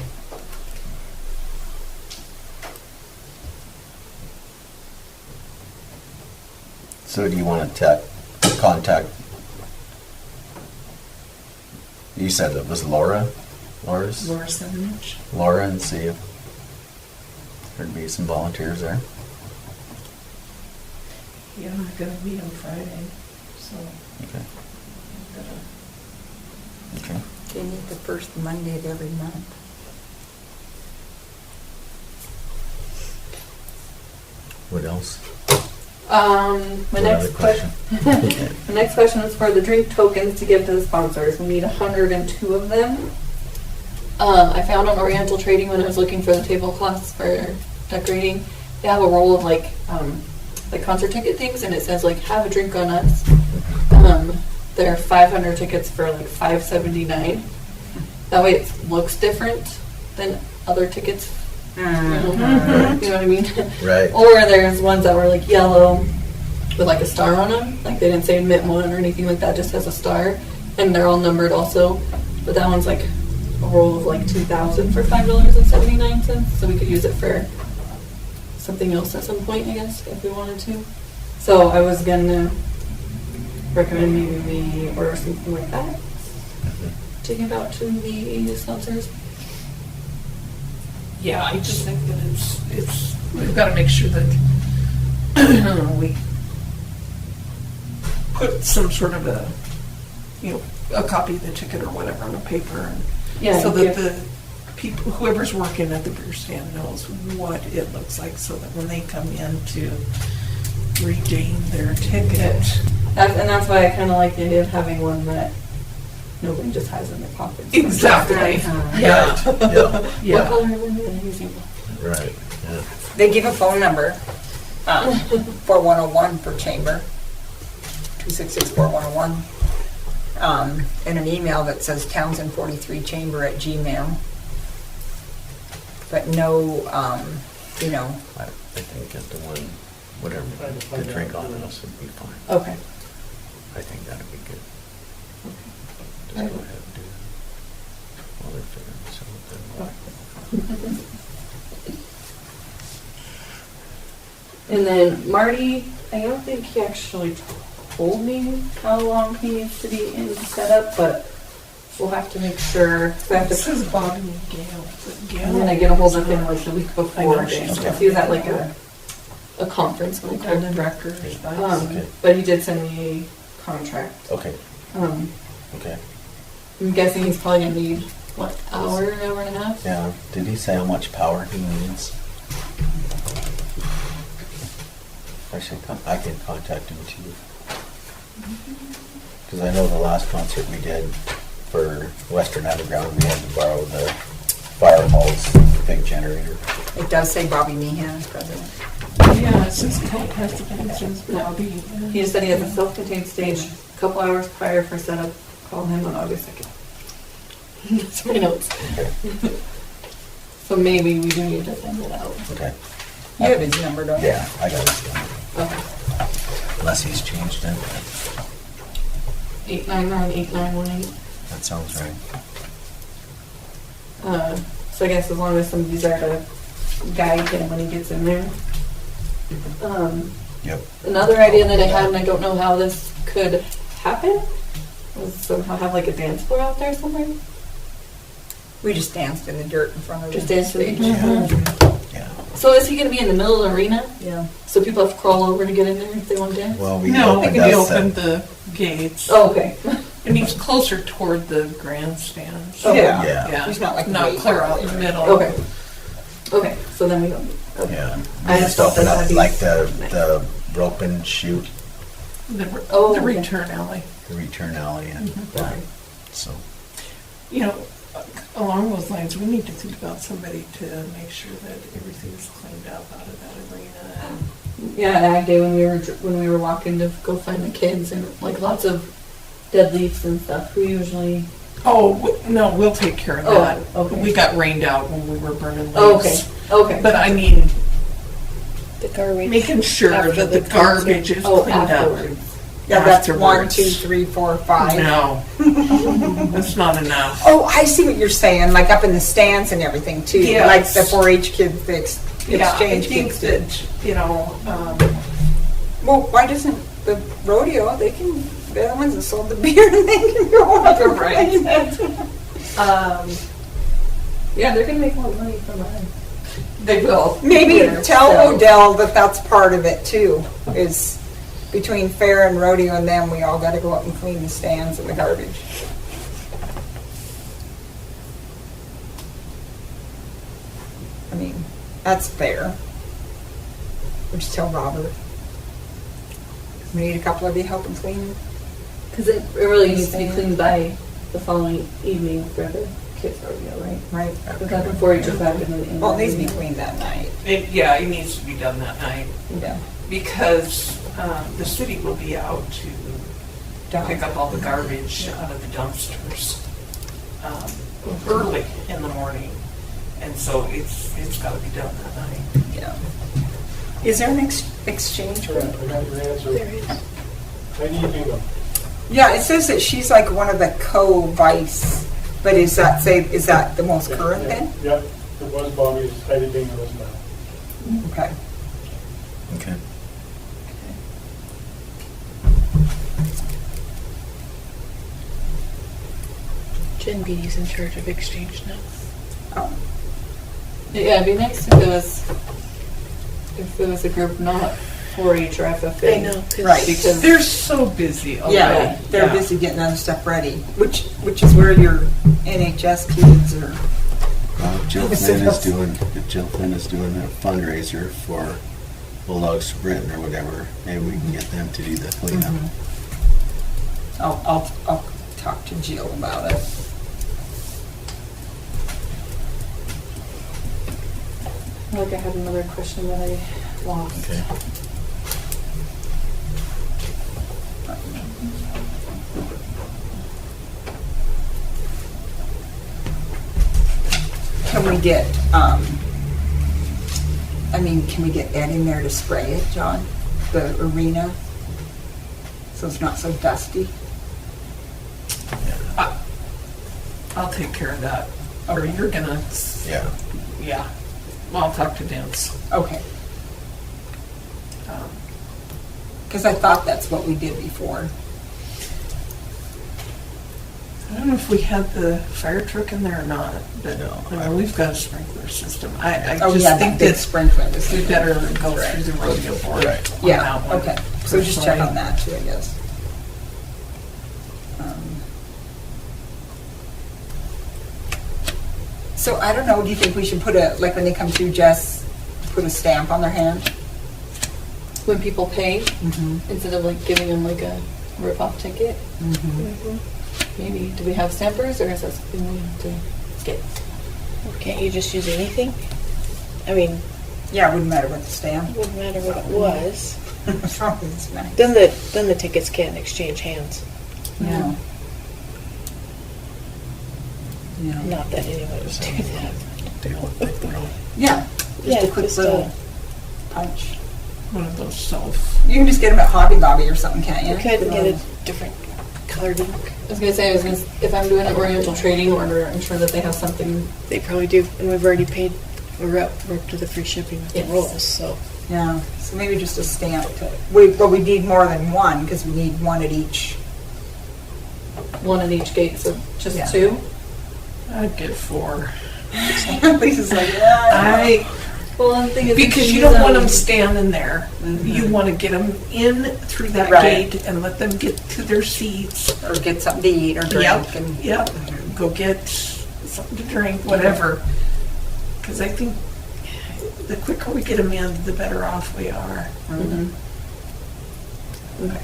So do you want to contact? You said it was Laura's? Laura Simonich. Laura, and see if there'd be some volunteers there. Yeah, I'm gonna meet on Friday, so Okay. I'm gonna. Okay. They meet the first Monday of every month. What else? My What next other question. The next question is for the drink tokens to give to the sponsors. We need 102 of them. I found on Oriental Trading when I was looking for the tablecloths for decorating, they have a roll of like concert ticket things, and it says like have a drink on us. There are 500 tickets for like $5.79. That way it looks different than other tickets. You know what I mean? Right. Or there's ones that were like yellow with like a star on them. Like they didn't say admit one or anything like that, just has a star. And they're all numbered also. But that one's like a roll of like 2,000 for $5.79. So we could use it for something else at some point, I guess, if we wanted to. So I was gonna recommend maybe we order something like that. Taking it out to the sponsors. Yeah, I just think that it's we've got to make sure that we put some sort of a a copy of the ticket or whatever on a paper, and so that the people, whoever's working at the beer stand, knows what it looks like, so that when they come in to redeem their ticket. And that's why I kind of like the idea of having one that nobody just has in their pockets. Exactly. Right. Yeah. Yeah. What Yeah. color are they using? Right. Yeah. They give a phone number, 4101 for chamber, 266-4101, and an email that says Townsend43chamber@gmail. But no, I think at the one, whatever, the drink on us would be fine. Okay. I think that'd be good. Just go ahead and do it while they're figuring something. And then Marty, I don't think he actually told me how long he needs to be in setup, but we'll have to make sure. We have This to, is Bobby and Gail. But Gail, I'm gonna get a hold of him like the week I before. know she's Because he was at like a conference when I called Golden him. Records. Okay. But he did send me a contract. Okay, Um, okay. I'm guessing he's probably gonna need what, hour and a half? Yeah, did he say how much power he needs? I can contact him too. Because I know the last concert we did for Western Underground, we had to borrow the fire hall's big generator. It does say Bobby Meehan, president. Yeah, it says co-president, it says Bobby. He just said he has a self-contained stage a couple hours prior for setup. Call him on August 2nd. That's my notes. Okay. So maybe we do need to send it out. Okay. You have his number, don't you? Yeah, I got his number. Okay. Unless he's changed it. 899-8918. That sounds right. So I guess as long as somebody's there to guide him when he gets in there. Yep. Another idea that I had, and I don't know how this could happen, was somehow have like a dance floor out there somewhere. We just danced in the dirt in front of Just the dance in stage. the Yeah. So is he going to be in the middle of the arena? Yeah. So people have to crawl over to get in there if they want to dance? Well, we No, opened we us at- opened the gates. Oh, okay. And he's closer toward the grandstands. Okay. Yeah. Yeah. He's not like Not way clear far out in the away. middle. Okay. Okay, so then we don't. Okay. Yeah. I We just just thought opened that up that'd be like nice. the rope and shoot, Oh, The okay. return alley. the return alley, and Okay. so. You know, along those lines, we need to think about somebody to make sure that everything's cleaned up out of that arena. And Yeah, that day when we were walking to go find the kids and like lots of dead leaves and stuff. We usually. no, we'll take care of Oh, that. okay. We got rained out when we were burning leaves. Oh, okay. Okay. But I mean, The garbage. making sure After that the the garbage is Oh, cleaned up. afterwards. Yeah, that's 1, afterwards. 2, 3, 4, 5. No, that's not enough. Oh, I see what you're saying, like up in the stands and everything too. Yes. Like the 4-H kids, the Yeah, I exchange think kids did. that, you know, Well, why doesn't the rodeo, they're the ones that sold the beer and they can go up and Right. clean it. Yeah, they're gonna make a lot of money from that. they will. Maybe Yeah, tell so- Odell that that's part of it too, is between fair and rodeo and them, we all gotta go up and clean the stands and the garbage. I mean, that's fair. We just tell Robert. We need a couple of you helping clean. Because it really needs to be cleaned by the following evening for the kids rodeo, right? Right. Because that's before each back in the. Well, it needs to be cleaned that night. Yeah, it needs to be done that night Yeah. because the city will be out to pick up all the garbage out of the dumpsters early in the morning. And so it's got to be done that night. Yeah. Is there an exchange I room? got your answer. There is. Heidi Bingham. Yeah, it says that she's like one of the co-vice, but is that the most current then? Yep, it was Bobby's, Heidi Bingham was now. Okay. Okay. Jen Beatty's in charge of exchange now. Oh, Yeah, it'd be nice if it was a group not 4-H or FFA. I know. 'cause Right. Because They're so busy. yeah, they're busy getting other stuff ready, which is where your NHS kids are. Jill Flynn is doing a fundraiser for Bulldogs to Britain or whatever. Maybe we can get them to do the cleanup. I'll talk to Jill about it. like I had another question that I lost. Okay. Can we get, can we get Ed in there to spray it, John? The arena? So it's not so dusty? I'll take care of that. Or you're gonna, Yeah. yeah. Well, I'll talk to Dance. Okay. Um, Because I thought that's what we did before. I don't know if we had the fire truck in there or not, but No, I mean, we've got a sprinkler system. I Oh, just yeah, think that big that sprinkler. we better go through the rodeo board. Right. on Yeah, that one, okay. So just check personally. on that too, I guess. So I don't know, do you think we should put when they come through, Jess, put a stamp on their hand? when people pay, Mhm. instead of like giving them like a rip-off ticket. Maybe, do we have stampers, or is that something we have to get? Can't you just use anything? I mean, Yeah, it wouldn't matter what the stamp. it wouldn't matter what it was. As long as it's nice. Then the tickets can't exchange hands. No. No. Not that anyone would do that. Yeah. Yeah, Just a quick just, little punch. One of those self. You can just get them at Hobby Lobby or something, can't you? You could get a different colored ink. I was gonna say, if I'm doing an Oriental trading order, I'm sure that they have something. They probably do, and we've already paid. We're up to the free shipping with Yes. the rolls, so. Yeah. So maybe just a stamp. But we need more than one because we need one at each. One at each gate, so just Yeah. 2. I'd get 4. Lisa's like, yeah. Well, the thing is, Because you don't want them standing there. You want to get them in through that Right. gate and let them get to their seats. Or get something to eat or drink. Yep, And yep. Go get something to drink, whatever. Because I think the quicker we get them in, the better off we are. Okay.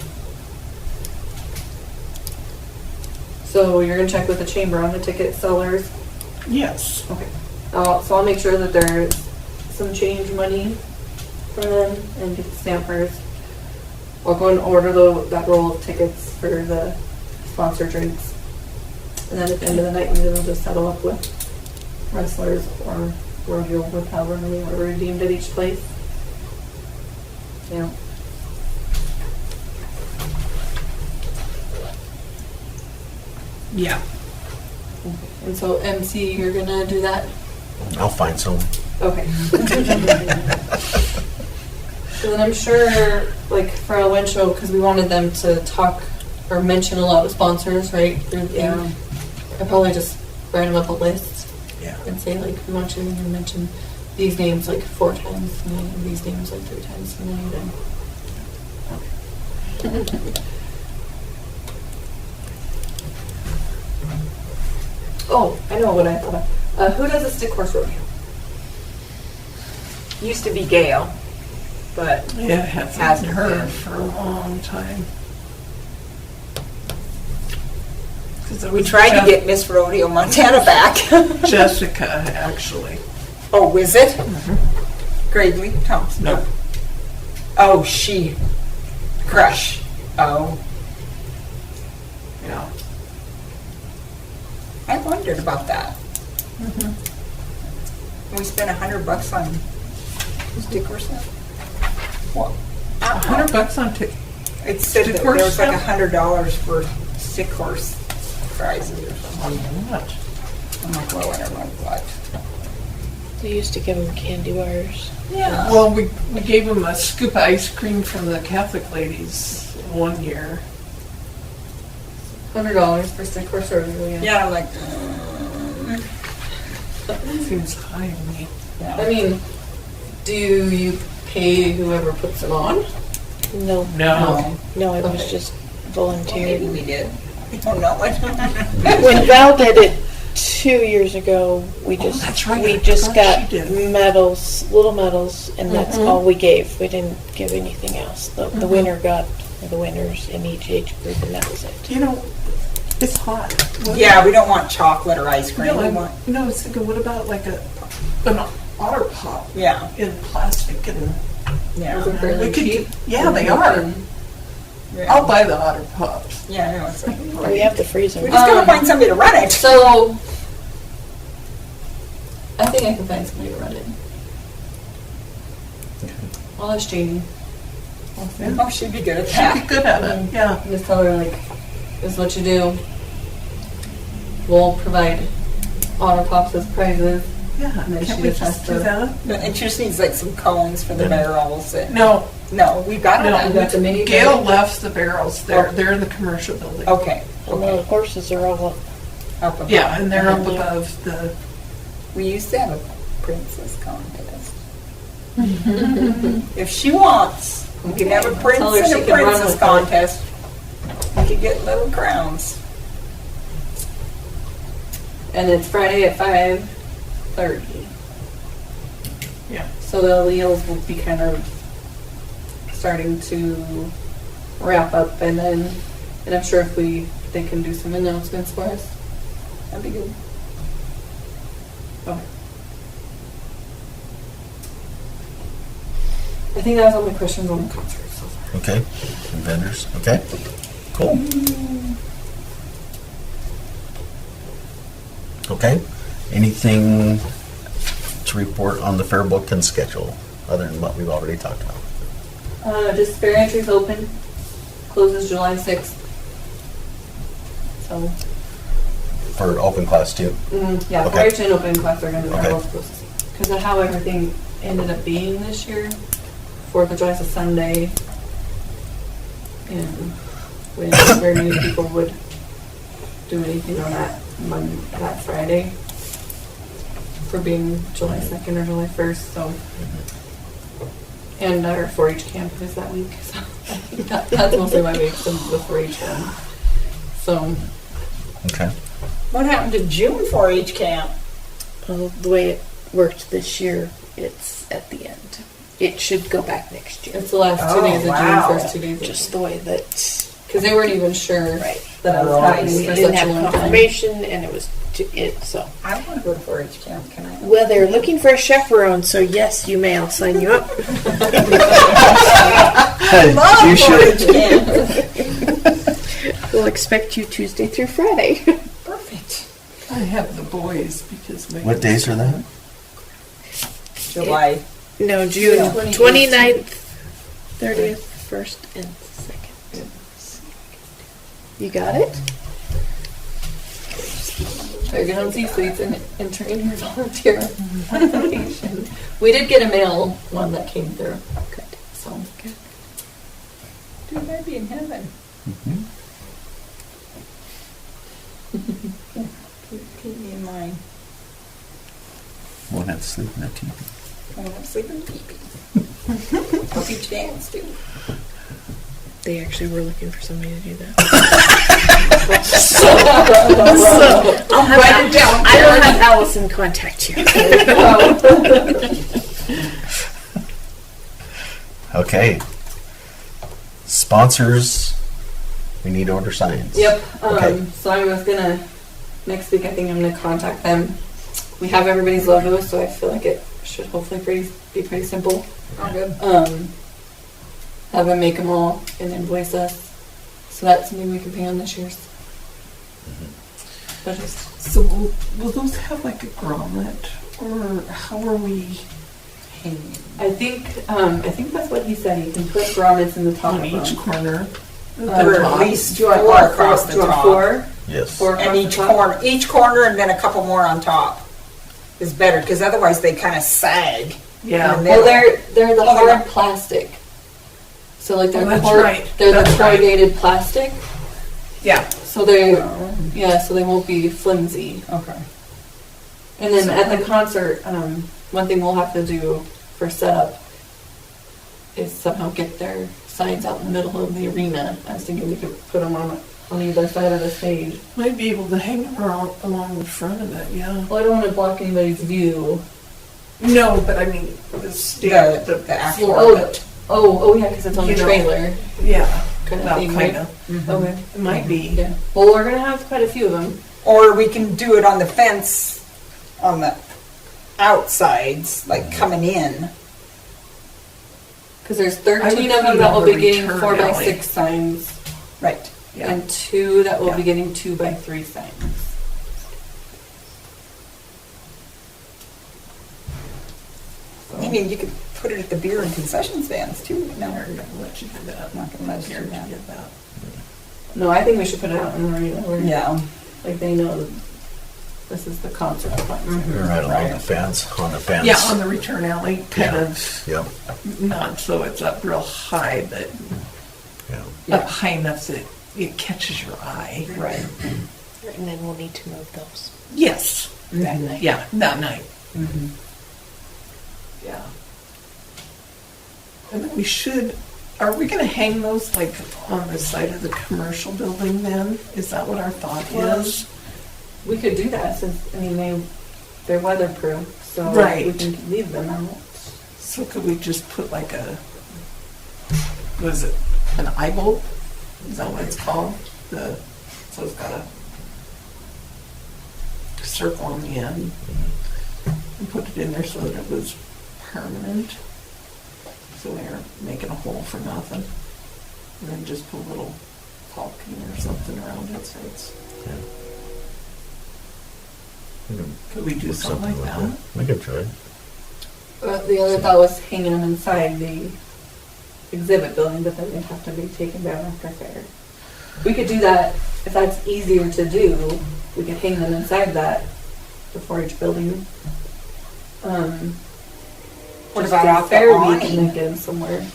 So you're gonna check with the chamber on the ticket sellers. Yes. Okay. So I'll make sure that there's some change money for them and get the stampers. I'll go and order that roll of tickets for the sponsored drinks. And then at the end of the night, maybe they'll just settle up with wrestlers or rodeo with however many were redeemed at each place. Yeah. Yeah. And so MC, you're gonna do that? I'll find some. Okay. So then I'm sure, like, for a wind show, because we wanted them to talk or mention a lot of sponsors, right? Yeah. I probably just write them up a list Yeah. and say, like, we want you to mention these names like 4 times tonight and these names like 3 times tonight. And oh, I know what I thought of. Who does a stick horse rodeo? used to be Gail, but Yeah, it hasn't Hasn't heard been. for a long time. 'Cause it we was tried to get Miss Rodeo Montana back. Jessica, actually. Oh, is it? Gravely Thompson. No. Oh, she. Crush. Oh. Yeah. I wondered about that. We spent $100 on stick horse stuff. What? $100 on ticket. It said Stick that horse there was like stuff? $100 for stick horse prizes or something. What? I'm like, well, I don't know what. They used to give them candy bars. Yeah. Well, we gave them a scoop of ice cream from the Catholic ladies one year. $100 for stick horse rodeo. Yeah, I'm like, Seems high to me. I mean, do you pay whoever puts it on? No, No. no, it was Okay. just well, volunteered. maybe we did. I don't know it. When Val did it 2 years ago, we just that's right. we I just forgot got she did it. medals, little medals, and that's all we gave. We didn't give anything else. The winner got the winners in each age group, and that was it. You know, it's hot. What Yeah, we don't want chocolate or ice cream. No, We want, I was thinking, what about like an otter pop yeah, in plastic and yeah. Those are fairly we could cheap. yeah, they are. Yeah. I'll buy the otter pops. Yeah, I know. It's like, We have the freezer. we just gotta find somebody to run it. So, I think I can find somebody to run it. I'll ask Jamie. Oh, she'd be good at Be that. good at it. Yeah. Just tell her, like, this is what you do. We'll provide otter pops as prizes. Yeah. And then Can she we just just has do to- that? And she just needs like some cones for the barrels. And, No. no, we've got No. that. You got the mini. Gail bag? left the barrels there. Oh. They're in the commercial building. Okay. And the horses are all up. Up above. Yeah, and they're up Yeah. above the. We used to have a princess contest. If she wants, we can have a prince Tell her and she a can run princess with it. contest. We could get little crowns. And it's Friday at 5:30. Yeah. So the wheels will be kind of starting to wrap up, and I'm sure if they can do some announcements for us, that'd be good. Okay. I think that was all my questions on the concert so far. Okay, and vendors, okay, cool. Okay, anything to report on the fair book and schedule, other than what we've already talked about? Just fair entry's open, closes July 6th. So, For open class too? yeah, Okay. 4-H and open class are going to be Okay. both closed. Because of how everything ended up being this year, 4th of July is a Sunday, and when very many people would do anything on that Friday for being July 2nd or July 1st, so. And our 4-H camp is that week, so I think that's mostly my week, the 4-H one. So, Okay, What happened to June 4-H camp? Well, the way it worked this year, it's at the end. It should go back next year. it's the last 2 days of wow. June, first 2 days of Just the way that because they weren't even sure Right. that I was Oh, happening we for didn't such a have long time. confirmation, and it was so. I want to go to 4-H camp, can I? Well, they're looking for a chaperone, so yes, you may. I'll sign you up. Love you should. 4-H camp. We'll expect you Tuesday through Friday. Perfect. I have the boys because my. What days are that? July. No, June 29th, 30th, 1st, and 2nd. You got it? They're going to see suites and enter in your volunteer application. We did get a mail one that came through. Good. So, Good. Dude, I'd be in heaven. Keep me in mind. Won't have to sleep in that TV. I won't sleep in pee-pee. Hope you dance too. They actually were looking for somebody to do that. I'll write it down. I will have Allison contact you. Okay. Sponsors, we need to order signs. yep. Okay. So I was going to, next week I think I'm going to contact them. We have everybody's logo, so I feel like it should hopefully be pretty simple. Oh, good. Have them make them all and invoice us. So that's something we can pay on this year's budget. So will those have like a grommet, or how are we hanging I think that's what he said. You can put grommets in the top on of each them. corner? Or at least Do you want four across the do you want top. 4? Yes. 4 across And the top? each corner and then a couple more on top is better, because otherwise they kind of sag. Yeah. And Well, then- they're the Oh, hard yeah. plastic. So like they're Oh, that's the right. they're That's the right. corrugated plastic. Yeah. So they so they won't be flimsy. Okay. And then at the concert, one thing we'll have to do for setup is somehow get their signs out in the middle of the arena. I was thinking we could put them on either side of the stage. Might be able to hang them along the front of it, yeah. Well, I don't want to block anybody's view. No, but I mean, the stand, The actual. floor of it. Oh, yeah, because it's on the You know. trailer Yeah, kind of that thing, kind right? of. Okay. It might be. Yeah. Well, we're gonna have quite a few of them. Or we can do it on the fence on the outsides, like coming in. Because there's I 13 would of them put that on will the be getting return 4x6 alley. signs, Right. Yeah. and 2 that will Yeah. be getting 2x3 signs. I mean, you could put it at the beer and concession stands too. No, No, we're gonna let you do that. not gonna let you do Guarantee that. you that. No, I think we should put it out in the arena where Yeah. like they know that this is the concert appointment. We're right along the fence, on the fence. Yeah, on the return alley, kind Yeah. of, Yep, not so it's up real high, but yeah. up high enough that it catches your eye. Right. And then we'll need to move those. Yes, That night. yeah, that night. Mhm. Yeah. And then we should, are we gonna hang those like on the side of the commercial building then? Is that what our thought Well, is? We could do that since they're weatherproof, so Right. we can leave them out. So could we just put like a was it an eye bulb? Is that what it's called? So it's got a circle on the end. And put it in there so that it was permanent. So we aren't making a hole for nothing. And then just put a little caulking or something around it so it's... Could we do something like that? We could try. The other thought was hanging them inside the exhibit building, but then they'd have to be taken down after fair. We could do that if that's easier to do. We could hang them inside the 4-H building. What Just about for out the fair awning? week and make it somewhere.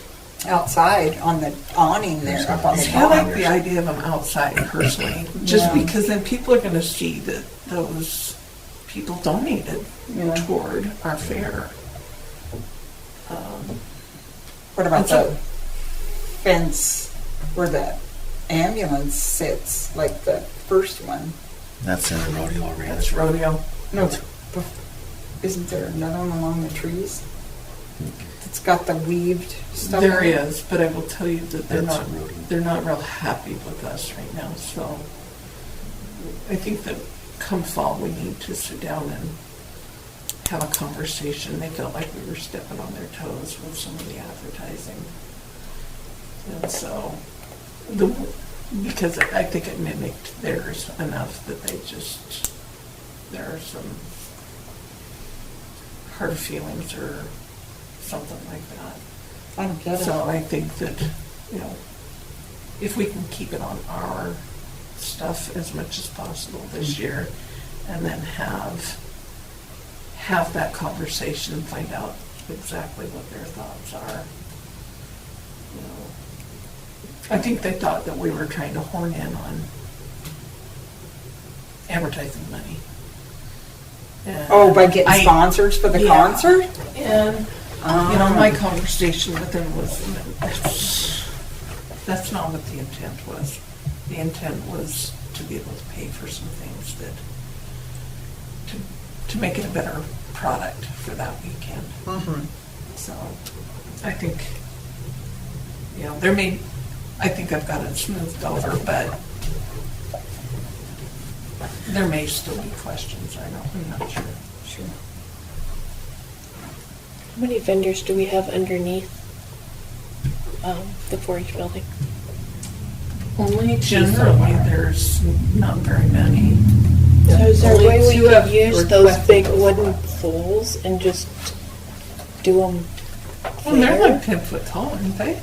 Outside on the awning there, up on the I like barn. the idea of them outside personally, just Yeah. because then people are going to see that those people donated Yeah. toward our fair. What about And so- the fence where the ambulance sits, like the first one? That's in the rodeo arena. That's rodeo. No, isn't there another one along the trees? It's got the weaved stuff. There on it? is, but I will tell you that That's rodeo. they're not real happy with us right now. So I think that come fall we need to sit down and have a conversation. They felt like we were stepping on their toes with some of the advertising, and so because I think it mimicked theirs enough that there are some hard feelings or something like that. I don't get it. So I think that, if we can keep it on our stuff as much as possible this year, and then have that conversation and find out exactly what their thoughts are. I think they thought that we were trying to horn in on advertising money. And Oh, by getting I- sponsors for the Yeah. concert? And, my conversation with them was, that's not what the intent was. The intent was to be able to pay for some things to make it a better product for that weekend. Mm-hmm. So, I think, I think I've got it smoothed over, but there may still be questions, I'm not sure. Sure. How many vendors do we have underneath the 4-H building? Only two so Generally, far. there's not very many. So is there a Only way we two could have use those requested big those. wooden poles and just do them Well, they're there? like 10 foot tall, aren't they?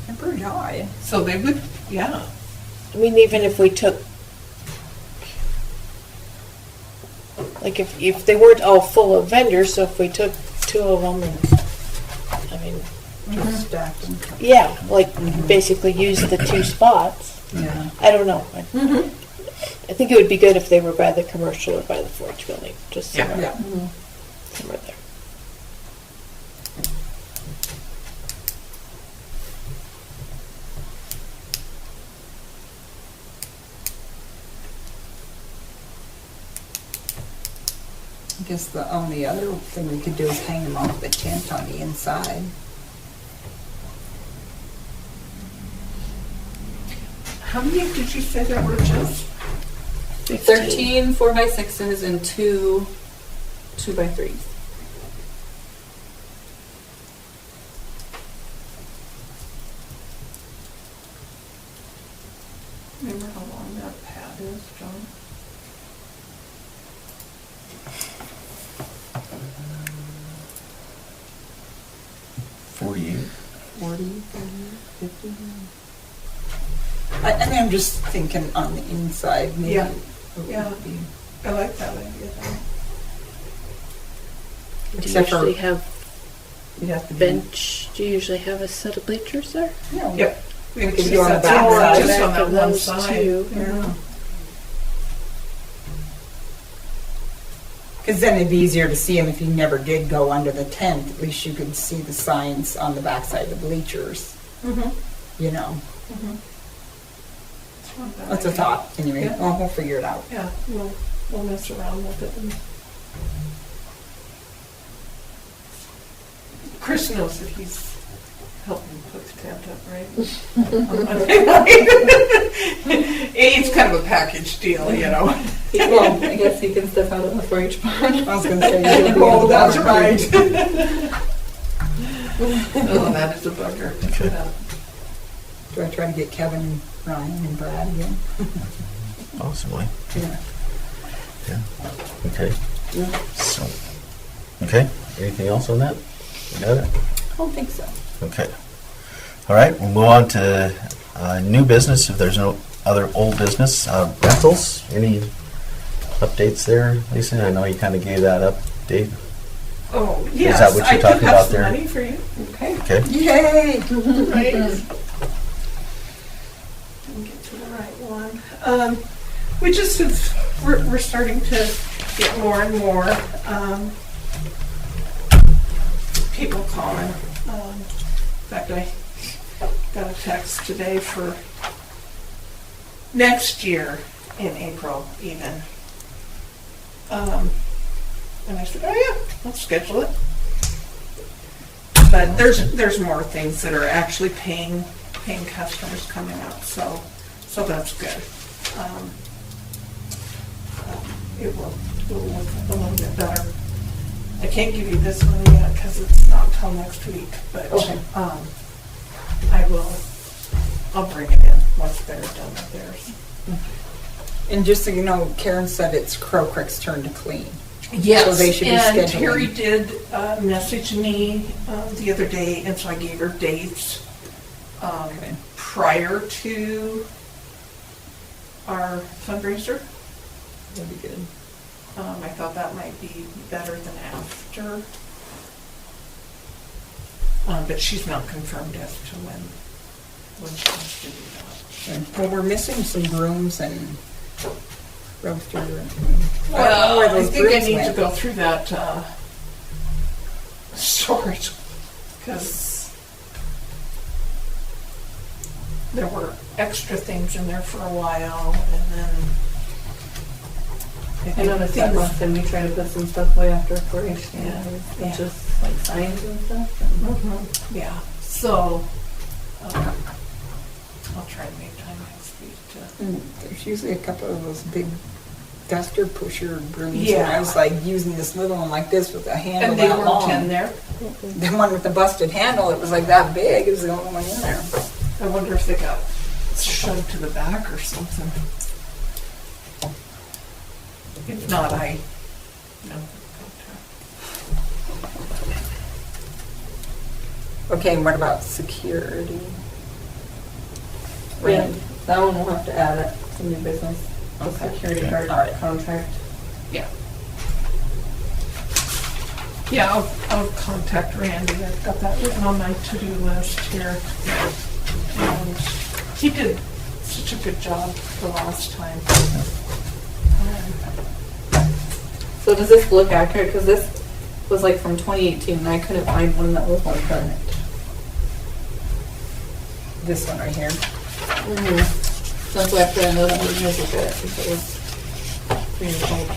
They're pretty high. So they would, yeah. I mean, even if we took, like if they weren't all full of vendors, so if we took 2 of them and, I mean, Just stacked them. yeah, like basically use the 2 spots. Yeah. I don't know. I think it would be good if they were by the commercial or by the 4-H building, just Yeah. somewhere, Yeah. somewhere there. I guess the only other thing we could do is hang them off the tent on the inside. How many did you say there were, Jess? 13 4x6s and 2 2x3s. Remember how long that pad is, John? $48. 40, 50? And I'm just thinking on the inside, maybe. Yeah. it would Yeah. be- I like that idea. Do you Except for- usually have You have to be. bench, do you usually have a set of bleachers there? No. Yep. We could do on the Just back side. Just Back on that of one those side. two. Yeah. Because then it'd be easier to see them if you never did go under the tent. At least you could see the signs on the backside of the bleachers. You know, It's not bad that's a idea. thought. Anyway, Yeah. we'll figure it out. Yeah, we'll mess around with it. And Chris knows that he's help him put the tent up, right? It's kind of a package deal, you know. Well, I guess he can step out of the 4-H barn. I was gonna say. you'll be Oh, able to that's walk right. around. Oh, that is a bugger. Do I try to get Kevin, Ryan, and Brad again? Possibly. Yeah. Yeah. Okay. So, okay, anything else on that? You got it? I don't think so. Okay. All right, we'll move on to new business, if there's no other old business. Rentals, any updates there, Lisa? I know you kind of gave that up, Dave. Oh, yes. that what you're talking about there? I do have some money for you. Okay. Okay. Yay! Right. Let me get to the right one. We just have, we're starting to get more and more people calling. In fact, I got a text today for next year in April even. And I said, oh yeah, let's schedule it. But there's more things that are actually paying customers coming up, so that's good. It will look a little bit better. I can't give you this one yet because it's not till next week, but Okay. I'll bring it in once they're done with theirs. And just so you know, Karen said it's Crow Creek's turn to clean. Yes, So they should be and scheduling. Terry did message me the other day, and so I gave her dates Okay. prior to our fundraiser. That'd be good. I thought that might be better than after. But she's not confirmed as to when she wants to do that. Well, we're missing some brooms and roaster. I don't know Well, where I those think I brooms need to went. go through that storage, because there were extra things in there for a while, and then I noticed that last time we tried to put some stuff way after 4-H, Yeah. which is like signs and stuff. And Yeah, so I'll try to make time next week to. And there's usually a couple of those big duster pusher brooms. And Yeah. I was like using this little one like this with a handle And they that weren't long. in there. The one with the busted handle, it was like that big. It was the only one in there. I wonder if they got shoved to the back or something. If not, no. Okay, and what about security? Yeah, that one we'll have to add it to new business. The Okay. security guard All right. contract. Yeah. Yeah, I'll contact Randy. I've got that written on my to-do list here. And he did such a good job the last time. So does this look accurate? Because this was like from 2018 and I couldn't find one that was more current. This one right here. So that's why after I know that one years ago, I think it was 3 years old.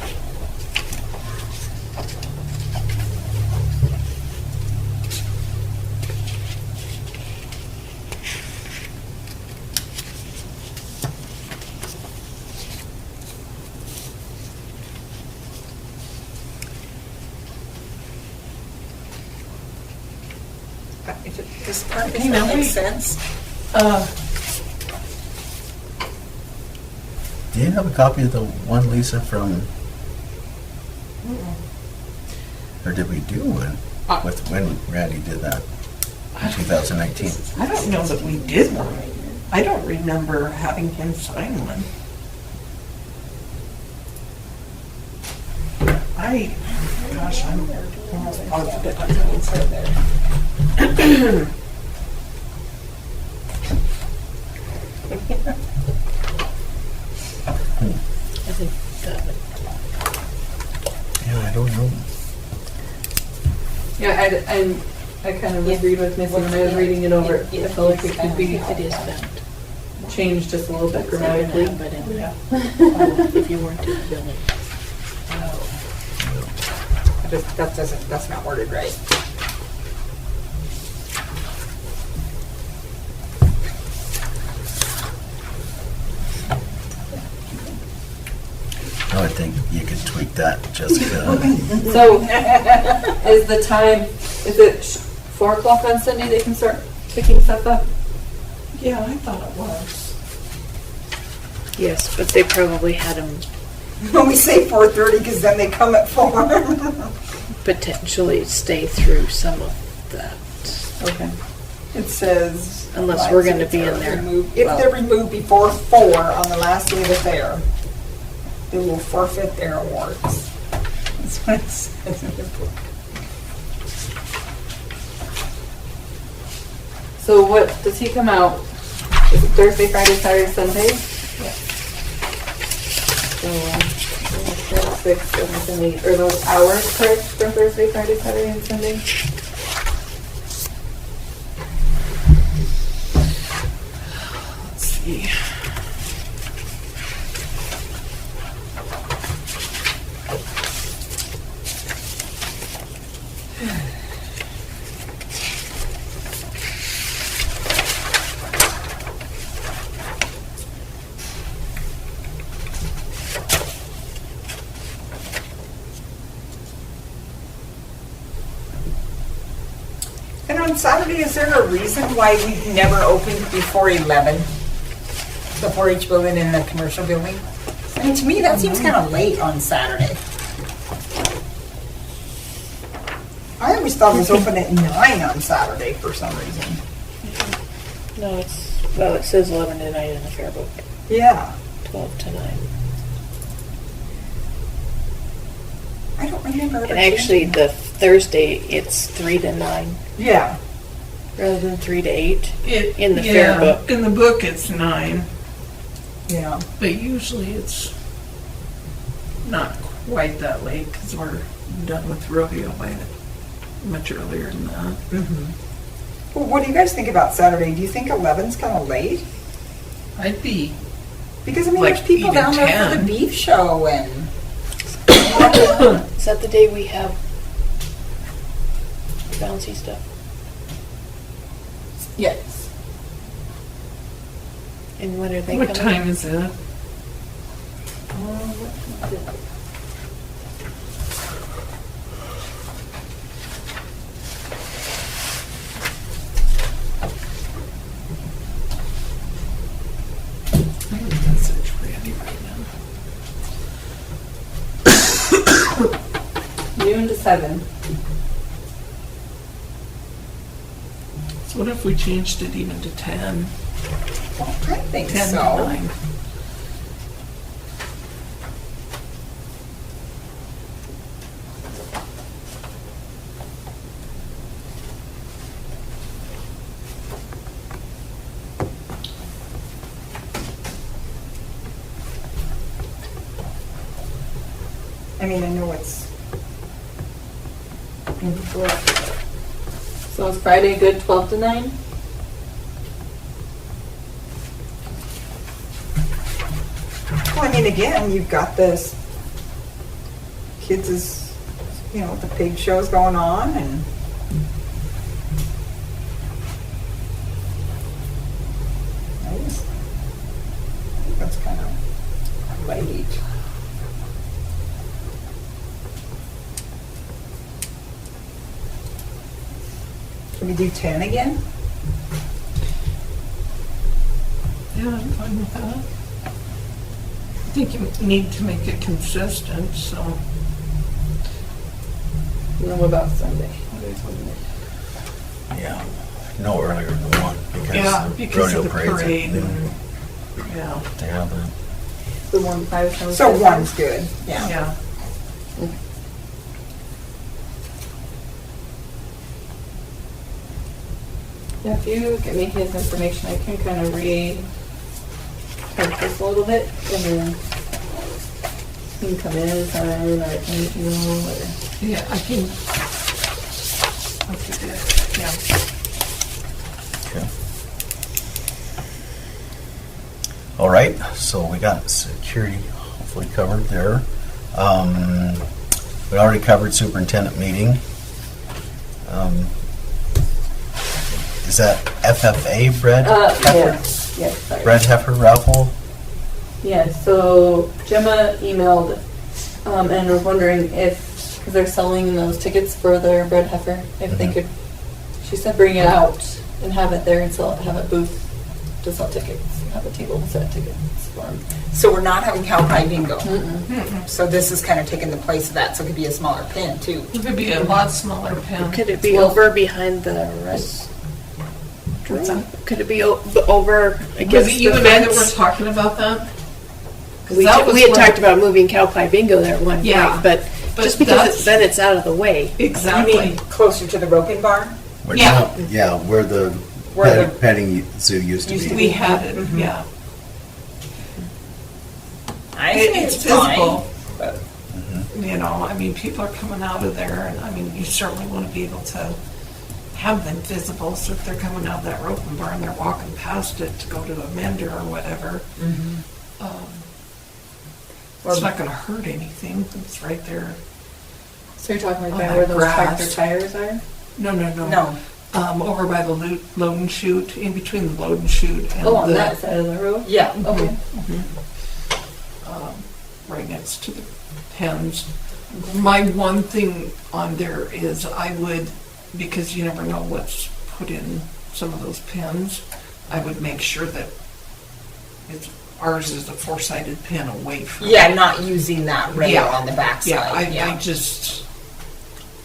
This part, Okay, does now that make wait. sense? Do you have a copy of the one, Lisa, from, or did we do one with when Randy did that in 2019? I don't know that we did one. I don't remember having him sign one. Gosh, I'm almost positive. It's right there. I think Yeah, I don't know. Yeah, I kind of agreed with Missy when I was reading it over. I felt like it could be it is bound. changed just a little bit grammatically. But in, Yeah. if you weren't in the building. That's not worded right. I would think you could tweak that, Jessica. So, is the time, is it 4 o'clock on Sunday they can start picking stuff up? Yeah, I thought it was. Yes, but they probably had them When we say 4:30, because then they come at 4. potentially stay through some of that. Okay. It says. Unless we're gonna be in there. If they're removed before 4 on the last day of the fair, they will forfeit their awards. That's what it says in the book. So what, does he come out? Is it Thursday, Friday, Saturday, Sunday? Yes. So, 6, 7, 8, are those hours correct for Thursday, Friday, Saturday, and Sunday? Let's see. And on Saturday, is there a reason why we've never opened before 11? The 4-H building and the commercial building? I mean, to me, that seems kind of late on Saturday. I always thought it was open at 9 on Saturday for some reason. No, it says 11 to 9 in the fair book. Yeah. 12 to 9. I don't remember ever And actually, changing the Thursday, it's 3 to 9 Yeah. rather than 3 to 8. It, In the fair book. In the book, it's 9, Yeah. but usually it's not quite that late because we're done with rodeo by much earlier than that. Well, what do you guys think about Saturday? Do you think 11's kind of late? I'd be, Because, I mean, Like there's people 8 and down there for 10. the beef show and... Is that the day we have bouncy stuff? Yes. And when are they what coming? time is it? I would message Randy right now. Noon to 7. So what if we changed it even to 10? Well, I think 10 so. to 9. I mean, I know it's... So is Friday good, 12 to 9? Well, I mean, again, you've got this... Kids is, you know, the pig show's going on and... I think that's kind of late. Can we do 10 again? Yeah, I'm fine with that. I think you need to make it consistent, so. And then what about Sunday? What are you talking about? Yeah, no earlier than 1 Yeah, because because the of the rodeo parade's parade at noon. and, yeah, They have that. So 1 to 5 sounds So good? 1's good, yeah. yeah. Yeah, if you give me his information, I can kind of read this a little bit, and then he can come in, sign, or I can, you know, or... Yeah, I can. Okay, good. Yeah. Okay. All right, so we got security hopefully covered there. We already covered superintendent meeting. Is that FFA bread? Heifer? Yes, sorry. Bread heifer raffle? Yeah, so Gemma emailed and was wondering if, because they're selling those tickets for their bread heifer, if they could, she said bring it out and have it there and sell, have a booth to sell tickets, have a table to sell tickets for them. So we're not having cow pie bingo. So this is kind of taking the place of that, so it could be a smaller pin too. It could be a lot smaller pen. Could it be Well- over behind the rest? What's that? Could it be over Was against it you the and I that were fence? talking about that? We That was had what- talked about moving cow pie bingo there one Yeah, night, but but just because that's- then it's out of the way. Exactly. Closer to the roping barn? Where- Yeah. Yeah, where the Where the- petting zoo used to be. We had it, yeah. I think It's it's fine. visible. but- You know, I mean, people are coming out of there, and I mean, you certainly want to be able to have them visible, so if they're coming out of that roping barn, they're walking past it to go to a mender or whatever. It's not gonna hurt anything, it's right there. So you're talking On like that that where those grass. tractor tires are? No. No. Over by the load and chute, in between the load and chute and Oh, on the, that side of the road? Yeah. Okay. right next to the pens. My one thing on there is I would, because you never know what's put in some of those pens, I would make sure that ours is a four-sided pen away from. Yeah, not using that rail Yeah. on the backside. Yeah, I just,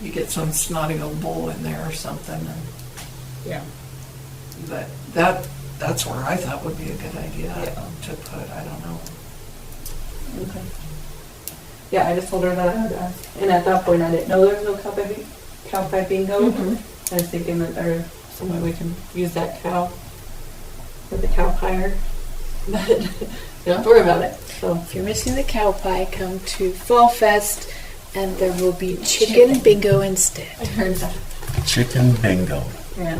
you get some snotty old bull in there or something, and Yeah. that's where I thought would be a good idea to put, I don't know. Okay. Yeah, I just told her that I would ask. And at that point, I didn't know there was no cow pie bingo. I was thinking that there's some way we can use that cow with the cow pyre. But you don't have to worry about it. So If you're missing the cow pie, come to Fall Fest, and there will be chicken bingo instead. I heard that. Chicken bingo. Yeah.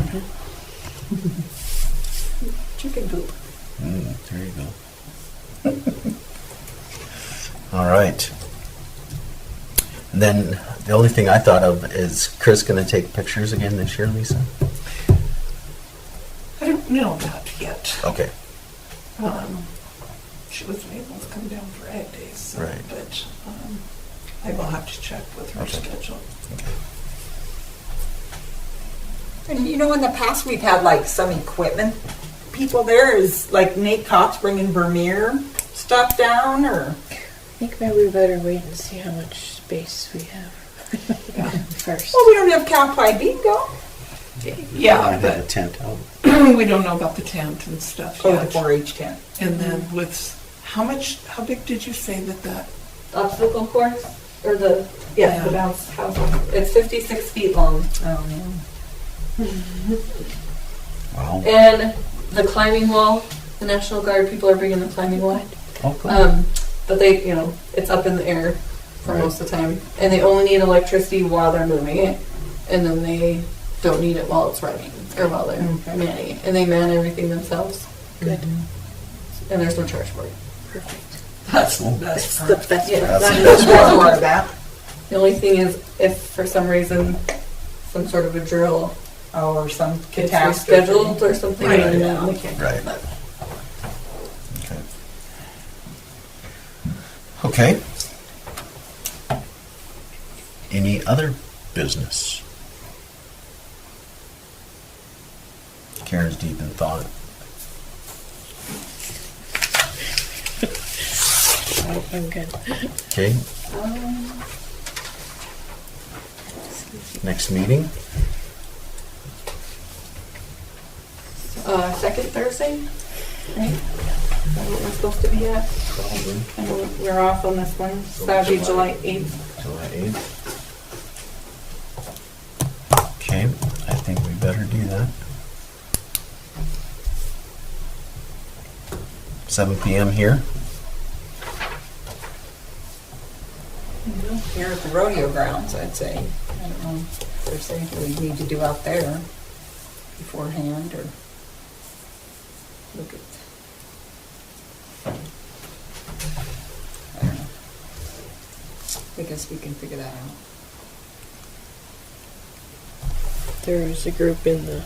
Chicken poop. There you go. All right. And then the only thing I thought of is Chris going to take pictures again this year, Lisa? I don't know that yet. Okay. She wasn't able to come down for Ag Days, so, Right. but I will have to check with her Okay. schedule. And you know, in the past, we've had like some equipment people there. Is like Nate Cox bringing Vermeer stuff down, or? I think maybe we better wait and see how much space we have first. Well, we don't have cow pie bingo. Yeah, I have a but tent out. we don't know about the tent and stuff Oh, the yet. 4-H tent. And then with, how big did you say that? Obstacle course? Or the Yeah. bounce house. It's 56 feet long. Oh, yeah. Wow. And the climbing wall, the National Guard people are bringing the climbing wall. Oh, cool. But they, it's up in the air for Right. most of the time. And they only need electricity while they're moving it. And then they don't need it while it's running or while they're manning it. And they man everything themselves. Good. And there's no charge for it. Perfect. That's The perfect. best Yeah. part. That's There's more of that. The only thing is if for some reason some sort of a drill Oh, or some gets catastrophe. rescheduled or something, Right. then we can't. Right. Okay. Any other business? Karen's deep in thought. Oh, I'm good. Okay, next meeting? Second Thursday, right? Is that what we're supposed to be at? Probably. And we're off on this one, so that would be July 8th. July 8th. Okay, I think we better do that. 7 p.m. here. Here at the rodeo grounds, I'd say. I don't know if there's anything we need to do out there beforehand, or look at. I don't know. I guess we can figure that out. There's a group in the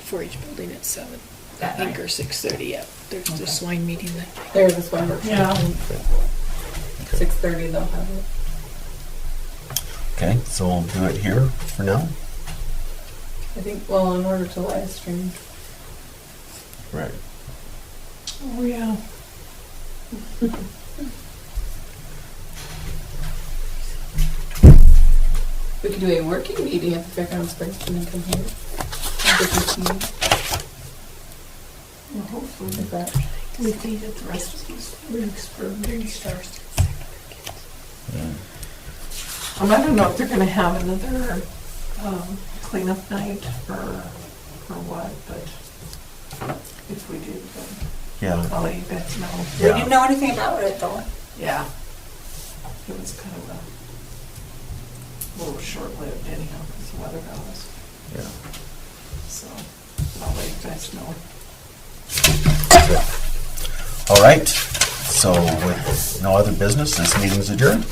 4-H building at 7. I think, or 6:30, yeah. There's the swine meeting that night. There's this one workshop. Yeah. 6:30 they'll have it. Okay, so we'll do it here for now. I think, well, in order to live stream. Right. Oh, yeah. We could do a working meeting at the fairgrounds first and then come here. A business meeting, Well, hopefully if that. we can get the rest of these weeks for big stars. I don't know if they're gonna have another cleanup night or what, but if we do, then Yeah. I'll let you guys know. We didn't know anything about it though. Yeah. It was kind of a little short-lived anyhow, because the weather got us. Yeah. So I'll let you guys know. All right. So with no other business, this meeting's adjourned.